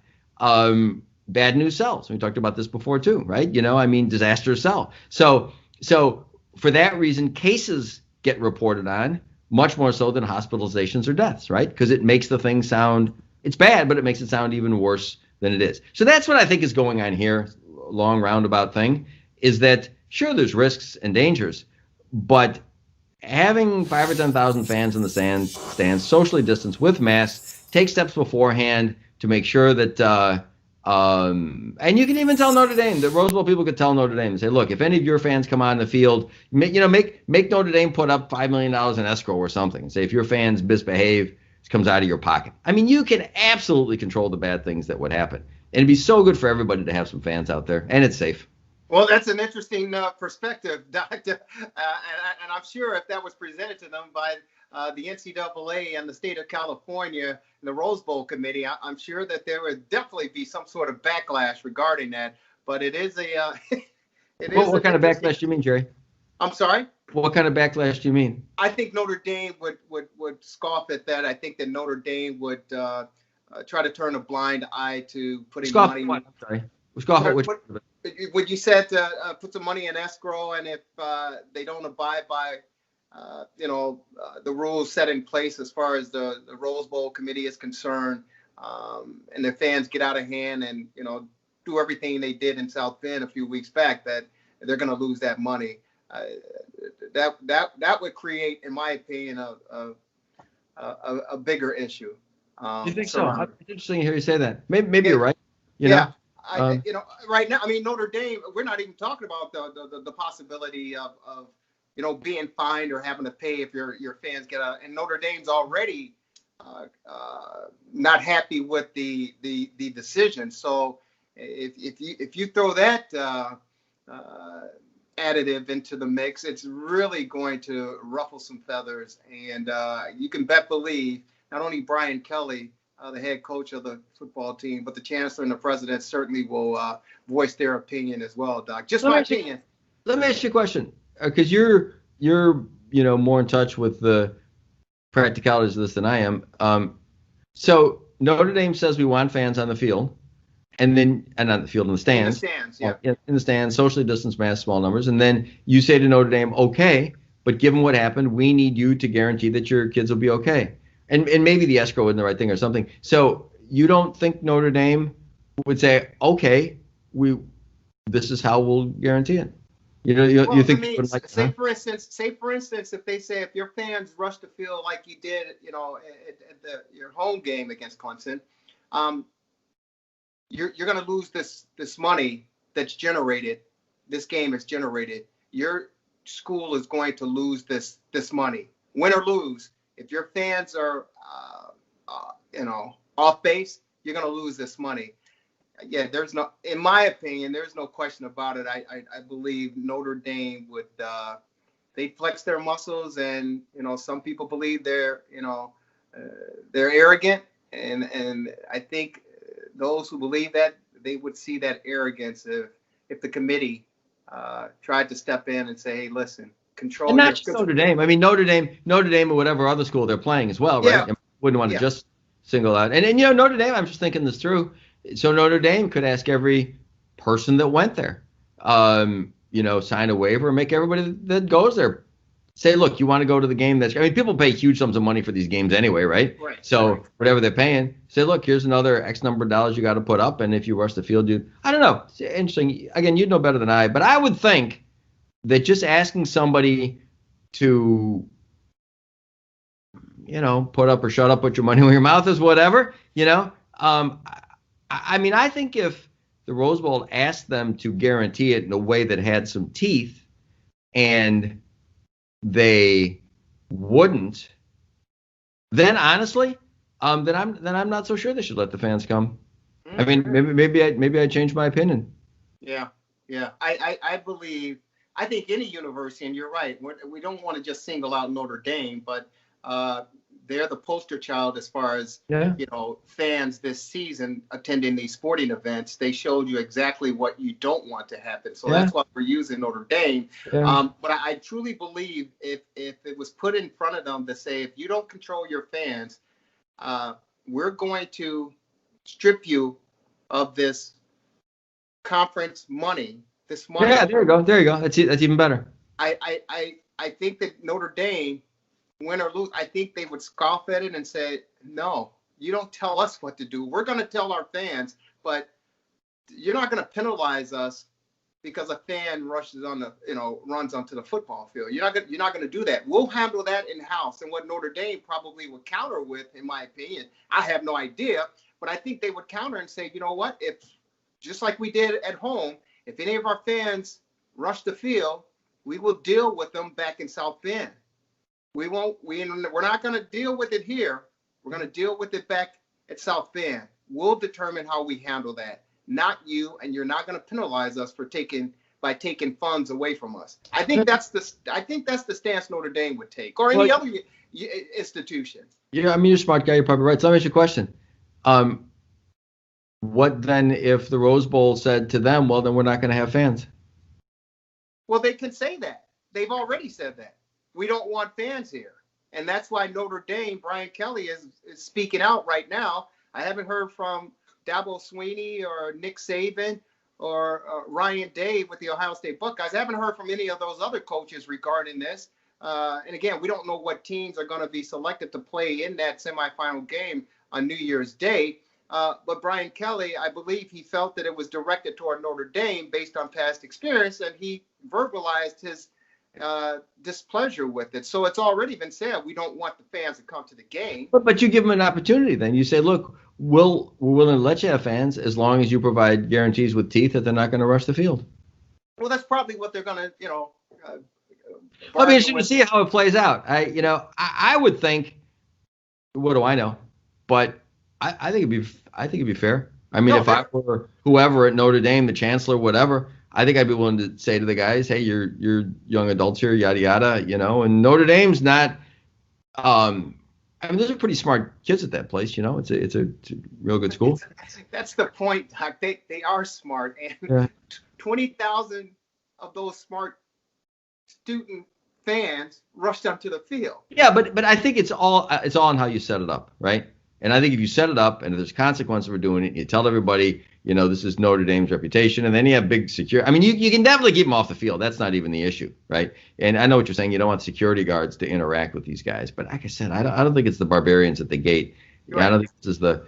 S1: bad news sells. We talked about this before too, right? Disasters sell. So for that reason, cases get reported on much more so than hospitalizations or deaths, right? Because it makes the thing sound, it's bad, but it makes it sound even worse than it is. So that's what I think is going on here, long roundabout thing, is that sure, there's risks and dangers, but having 5 or 10,000 fans in the stands, socially distanced with masks, take steps beforehand to make sure that, and you can even tell Notre Dame, the Rose Bowl people could tell Notre Dame and say, look, if any of your fans come on the field, make Notre Dame put up $5 million in escrow or something and say, if your fans misbehave, it comes out of your pocket. I mean, you can absolutely control the bad things that would happen. And it'd be so good for everybody to have some fans out there, and it's safe.
S7: Well, that's an interesting perspective, Doctor. And I'm sure if that was presented to them by the NCAA and the state of California and the Rose Bowl committee, I'm sure that there would definitely be some sort of backlash regarding that. But it is a
S1: what kind of backlash do you mean, Jerry?
S7: I'm sorry?
S1: What kind of backlash do you mean?
S7: I think Notre Dame would scoff at that. I think that Notre Dame would try to turn a blind eye to putting money.
S1: I'm sorry. Scoff at which?
S7: What you said, put some money in escrow, and if they don't abide by, the rules set in place as far as the Rose Bowl committee is concerned, and their fans get out of hand and, do everything they did in South Bend a few weeks back, that they're going to lose that money. That would create, in my opinion, a bigger issue.
S1: You think so? It's interesting to hear you say that. Maybe you're right. You know?
S7: Right now, I mean, Notre Dame, we're not even talking about the possibility of being fined or having to pay if your fans get out. And Notre Dame's already not happy with the decision. So if you throw that additive into the mix, it's really going to ruffle some feathers. And you can believe not only Brian Kelly, the head coach of the football team, but the chancellor and the president certainly will voice their opinion as well, Doc. Just my opinion.
S1: Let me ask you a question, because you're more in touch with the practicalities of this than I am. So Notre Dame says we want fans on the field, and on the field, in the stands.
S7: In the stands, yeah.
S1: In the stands, socially distanced, mass, small numbers, and then you say to Notre Dame, okay, but given what happened, we need you to guarantee that your kids will be okay. And maybe the escrow isn't the right thing or something. So you don't think Notre Dame would say, okay, this is how we'll guarantee it? You think?
S7: I mean, say for instance, if your fans rush the field like you did, at your home game against Clemson, you're going to lose this money that's generated. This game is generated. Your school is going to lose this money, win or lose. If your fans are, off base, you're going to lose this money. Yeah, in my opinion, there's no question about it. I believe Notre Dame would, they flex their muscles, and, some people believe they're arrogant. And I think those who believe that, they would see that arrogance if the committee tried to step in and say, hey, listen, control.
S1: And not just Notre Dame. I mean, Notre Dame or whatever other school they're playing as well, right?
S7: Yeah.
S1: Wouldn't want to just single out. And Notre Dame, I'm just thinking this through. So Notre Dame could ask every person that went there, sign a waiver and make everybody that goes there say, look, you want to go to the game people pay huge sums of money for these games anyway, right?
S7: Right.
S1: So whatever they're paying, say, look, here's another X number of dollars you got to put up. And if you rush the field, I don't know. It's interesting. Again, you'd know better than I, but I would think that just asking somebody to, put up or shut up, put your money where your mouth is, whatever, I think if the Rose Bowl asked them to guarantee it in a way that had some teeth and they wouldn't, then honestly, then I'm not so sure they should let the fans come. I mean, maybe I changed my opinion.
S7: Yeah. I believe, I think any university, and you're right, we don't want to just single out Notre Dame, but they're the poster child as far as fans this season attending these sporting events. They showed you exactly what you don't want to happen. So that's why we're using Notre Dame. Yeah. But I truly believe if it was put in front of them to say, if you don't control your fans, we're going to strip you of this conference money. This money.
S1: Yeah, there you go. That's even better.
S7: I think that Notre Dame, win or lose, I think they would scoff at it and say, no, you don't tell us what to do. We're going to tell our fans, but you're not going to penalize us because a fan runs onto the football field. You're not going to do that. We'll handle that in-house. And what Notre Dame probably would counter with, in my opinion, I have no idea, but I think they would counter and say, you know what, if just like we did at home, if any of our fans rush the field, we will deal with them back in South Bend. We're not going to deal with it here. We're going to deal with it back at South Bend. We'll determine how we handle that, not you, and you're not going to penalize us for taking funds away from us. I think that's the stance Notre Dame would take, or any other institution.
S1: Yeah, I mean, you're a smart guy. You're probably right. So let me ask you a question. What then if the Rose Bowl said to them, well, then we're not going to have fans?
S7: Well, they can say that. They've already said that. We don't want fans here. And that's why Notre Dame, Brian Kelly is speaking out right now. I haven't heard from Dabo Swinney or Nick Saban or Ryan Day with the Ohio State Buckeyes. I haven't heard from any of those other coaches regarding this. And again, we don't know what teams are going to be selected to play in that semifinal game on New Year's Day. But Brian Kelly, I believe he felt that it was directed toward Notre Dame based on past experience, and he verbalized his displeasure with it. So it's already been said we don't want the fans to come to the game.
S1: But you give them an opportunity then. You say, look, we're willing to let you have fans as long as you provide guarantees with teeth that they're not going to rush the field.
S7: Well, that's probably what they're going to,
S1: I'll be interested to see how it plays out. I would think, what do I know? But I think it'd be fair. I mean, if I were whoever at Notre Dame, the chancellor, whatever, I think I'd be willing to say to the guys, hey, you're young adults here, yada yada, and Notre Dame's not. I mean, those are pretty smart kids at that place, It's a real good school.
S7: That's the point, Doc. They are smart, and 20,000 of those smart student fans rushed onto the field.
S1: Yeah, but I think it's all on how you set it up, right? And I think if you set it up and if there's consequences for doing it, you tell everybody, this is Notre Dame's reputation, and then you have big security. I mean, you can definitely keep them off the field. That's not even the issue, right? And I know what you're saying. You don't want security guards to interact with these guys. But like I said, I don't think it's the barbarians at the gate. I don't think this is the,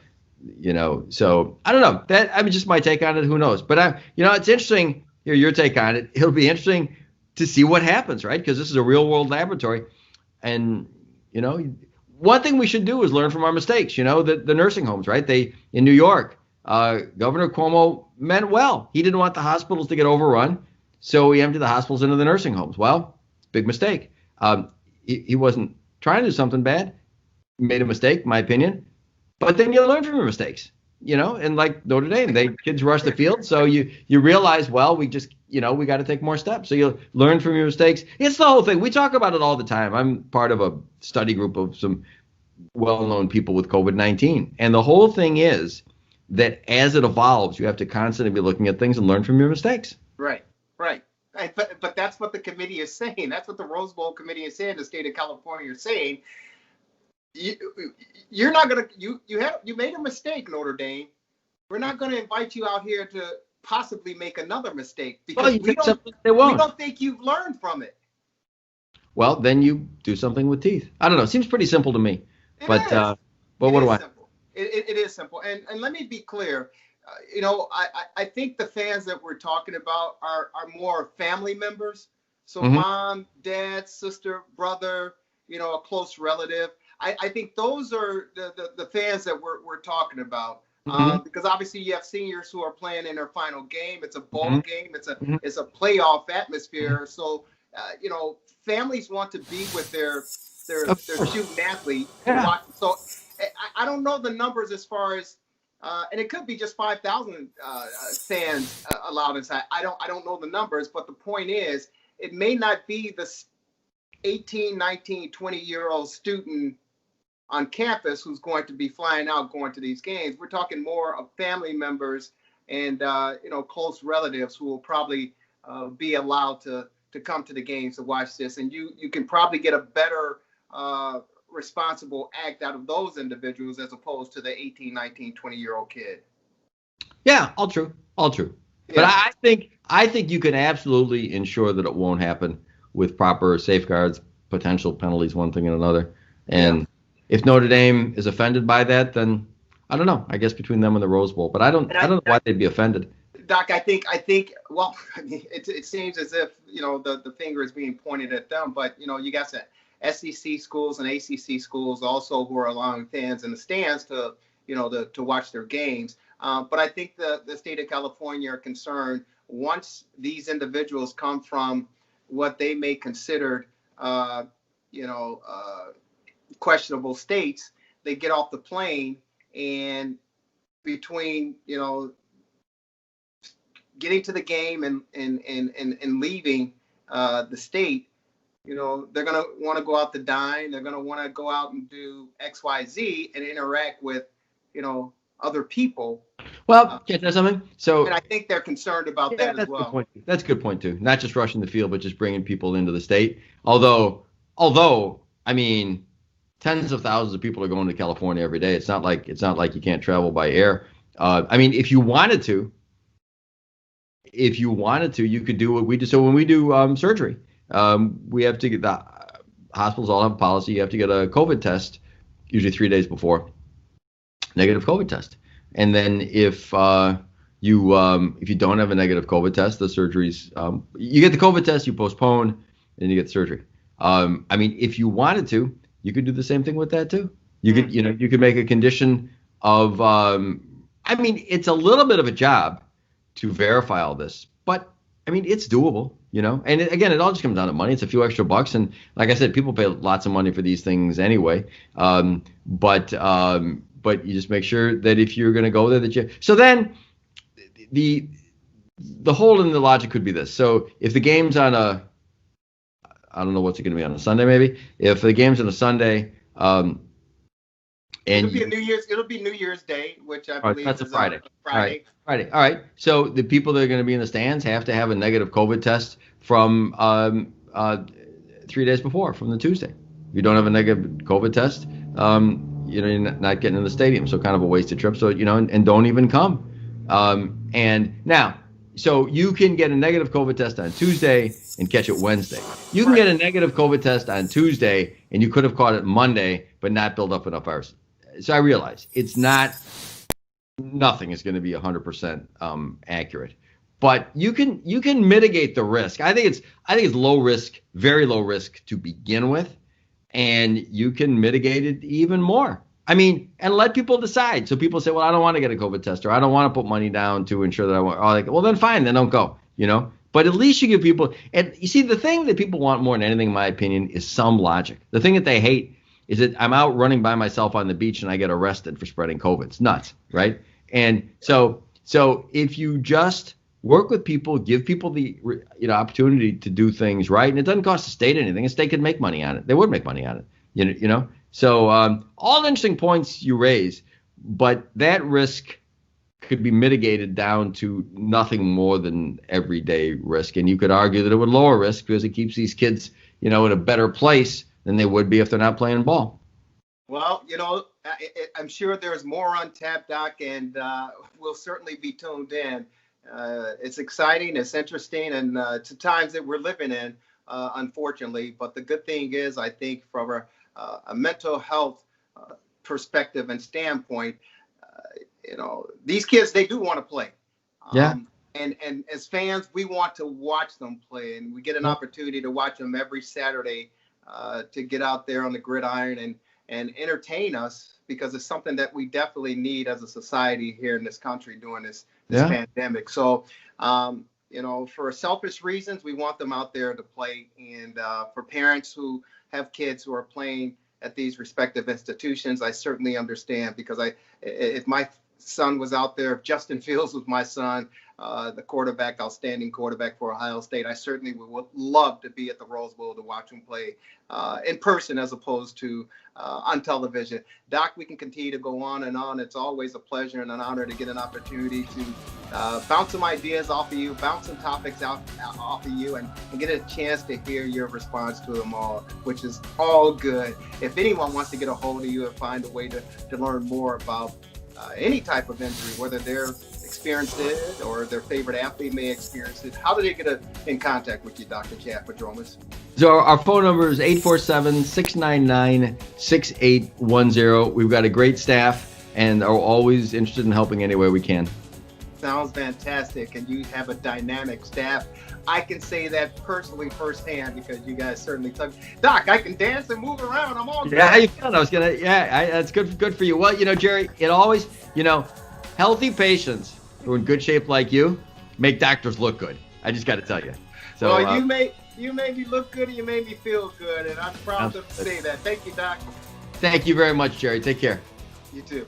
S1: so I don't know. That, just my take on it. Who knows? But, it's interesting, your take on it. It'll be interesting to see what happens, right? Because this is a real world laboratory. And, one thing we should do is learn from our mistakes. The nursing homes, right? In New York, Governor Cuomo meant well. He didn't want the hospitals to get overrun, so he emptied the hospitals into the nursing homes. Well, big mistake. He wasn't trying to do something bad. Made a mistake, in my opinion. But then you learn from your mistakes. and like Notre Dame, kids rush the field. So you realize, well, we just, we got to take more steps. So you learn from your mistakes. It's the whole thing. We talk about it all the time. I'm part of a study group of some well-known people with COVID-19. And the whole thing is that as it evolves, you have to constantly be looking at things and learn from your mistakes.
S7: Right. But that's what the committee is saying. That's what the Rose Bowl committee is saying. The state of California is saying. You're not gonna. You made a mistake, Notre Dame. We're not going to invite you out here to possibly make another mistake because we don't think you've learned from it.
S1: Well, then you do something with teeth. I don't know. It seems pretty simple to me. But what do I?
S7: It is simple. And let me be clear. I think the fans that we're talking about are more family members. So mom, dad, sister, brother, a close relative. I think those are the fans that we're talking about. Because obviously you have seniors who are playing in their final game. It's a bowl game. It's a playoff atmosphere. So families want to be with their student athlete.
S1: Yeah.
S7: So I don't know the numbers as far as, and it could be just 5,000 fans allowed inside. I don't know the numbers, but the point is, it may not be the 18, 19, 20-year-old student on campus who's going to be flying out, going to these games. We're talking more of family members and close relatives who will probably be allowed to come to the games to watch this. And you can probably get a better responsible act out of those individuals as opposed to the 18, 19, 20-year-old kid.
S1: Yeah, all true. Yeah. But I think you can absolutely ensure that it won't happen with proper safeguards, potential penalties, one thing and another. And if Notre Dame is offended by that, then I don't know. I guess between them and the Rose Bowl, but I don't know why they'd be offended.
S7: Doc, I think. Well, it seems as if the finger is being pointed at them, but you got some SEC schools and ACC schools also who are allowing fans in the stands to watch their games. But I think the state of California are concerned once these individuals come from what they may consider, questionable states, they get off the plane and between, getting to the game and leaving the state, they're going to want to go out to dine. They're going to want to go out and do X, Y, Z and interact with, other people.
S1: Well, can I tell something? So,
S7: and I think they're concerned about that as well.
S1: That's a good point too. Not just rushing the field, but just bringing people into the state. Although, I mean, tens of thousands of people are going to California every day. It's not like you can't travel by air. I mean, if you wanted to, you could do what we do. So when we do surgery, we have to get the hospitals all have a policy. You have to get a COVID test, usually 3 days before, negative COVID test. And then if you don't have a negative COVID test, the surgery's you get the COVID test, you postpone, and then you get the surgery. I mean, if you wanted to, you could do the same thing with that too. You could make a condition of. I mean, it's a little bit of a job to verify all this, but I mean, it's doable, And again, it all just comes down to money. It's a few extra bucks, and like I said, people pay lots of money for these things anyway. But you just make sure that if you're going to go there, that you. So then, the hole in the logic could be this. So if the game's on I don't know what's it going to be on a Sunday, maybe. If the game's on a Sunday, and
S7: it'll be New Year's Day, which I believe
S1: that's
S7: is
S1: a Friday.
S7: Friday.
S1: Friday. All right. So the people that are going to be in the stands have to have a negative COVID test from 3 days before, from the Tuesday. If you don't have a negative COVID test, you're not getting in the stadium. So kind of a wasted trip. So and don't even come. And now. So you can get a negative COVID test on Tuesday and catch it Wednesday. You can get a negative COVID test on Tuesday and you could have caught it Monday, but not build up enough hours. So I realize nothing is going to be 100% accurate, but you can mitigate the risk. I think it's low risk, very low risk to begin with, and you can mitigate it even more. I mean, and let people decide. So people say, well, I don't want to get a COVID test, or I don't want to put money down to ensure that I want. Well, then fine, then don't go. But at least you give people. And you see, the thing that people want more than anything, in my opinion, is some logic. The thing that they hate is that I'm out running by myself on the beach and I get arrested for spreading COVID. It's nuts, right? And so if you just work with people, give people the opportunity to do things right, and it doesn't cost the state anything. The state could make money on it. They would make money on it. You know. So all interesting points you raise, but that risk could be mitigated down to nothing more than everyday risk. And you could argue that it would lower risk because it keeps these kids, in a better place than they would be if they're not playing ball.
S7: Well, I'm sure there's more on tap, Doc, and we'll certainly be tuned in. It's exciting, it's interesting, and it's the times that we're living in, unfortunately. But the good thing is, I think from a mental health perspective and standpoint, these kids, they do want to play.
S1: Yeah.
S7: And as fans, we want to watch them play, and we get an opportunity to watch them every Saturday to get out there on the gridiron and entertain us, because it's something that we definitely need as a society here in this country during this pandemic. So, for selfish reasons, we want them out there to play. And for parents who have kids who are playing at these respective institutions, I certainly understand, because if my son was out there, if Justin Fields was my son, the outstanding quarterback for Ohio State, I certainly would love to be at the Rose Bowl to watch him play in person as opposed to on television. Doc, we can continue to go on and on. It's always a pleasure and an honor to get an opportunity to bounce some ideas off of you, bounce some topics off of you, and get a chance to hear your response to them all, which is all good. If anyone wants to get a hold of you and find a way to learn more about any type of injury, whether they're experienced it or their favorite athlete may experience it, how do they get in contact with you, Dr. Chad Padromas?
S1: So our phone number is 847-699-6810. We've got a great staff and are always interested in helping any way we can.
S7: Sounds fantastic, and you have a dynamic staff. I can say that personally firsthand, because you guys certainly took. Doc, I can dance and move around. I'm all good.
S1: Yeah, how you feeling? That's good for you. Well, Jerry, it always, healthy patients who are in good shape like you make doctors look good. I just got to tell you. So,
S7: well, you made me look good, and you made me feel good, and I'm proud to say that. Thank you, Doc.
S1: Thank you very much, Jerry. Take care.
S7: You too.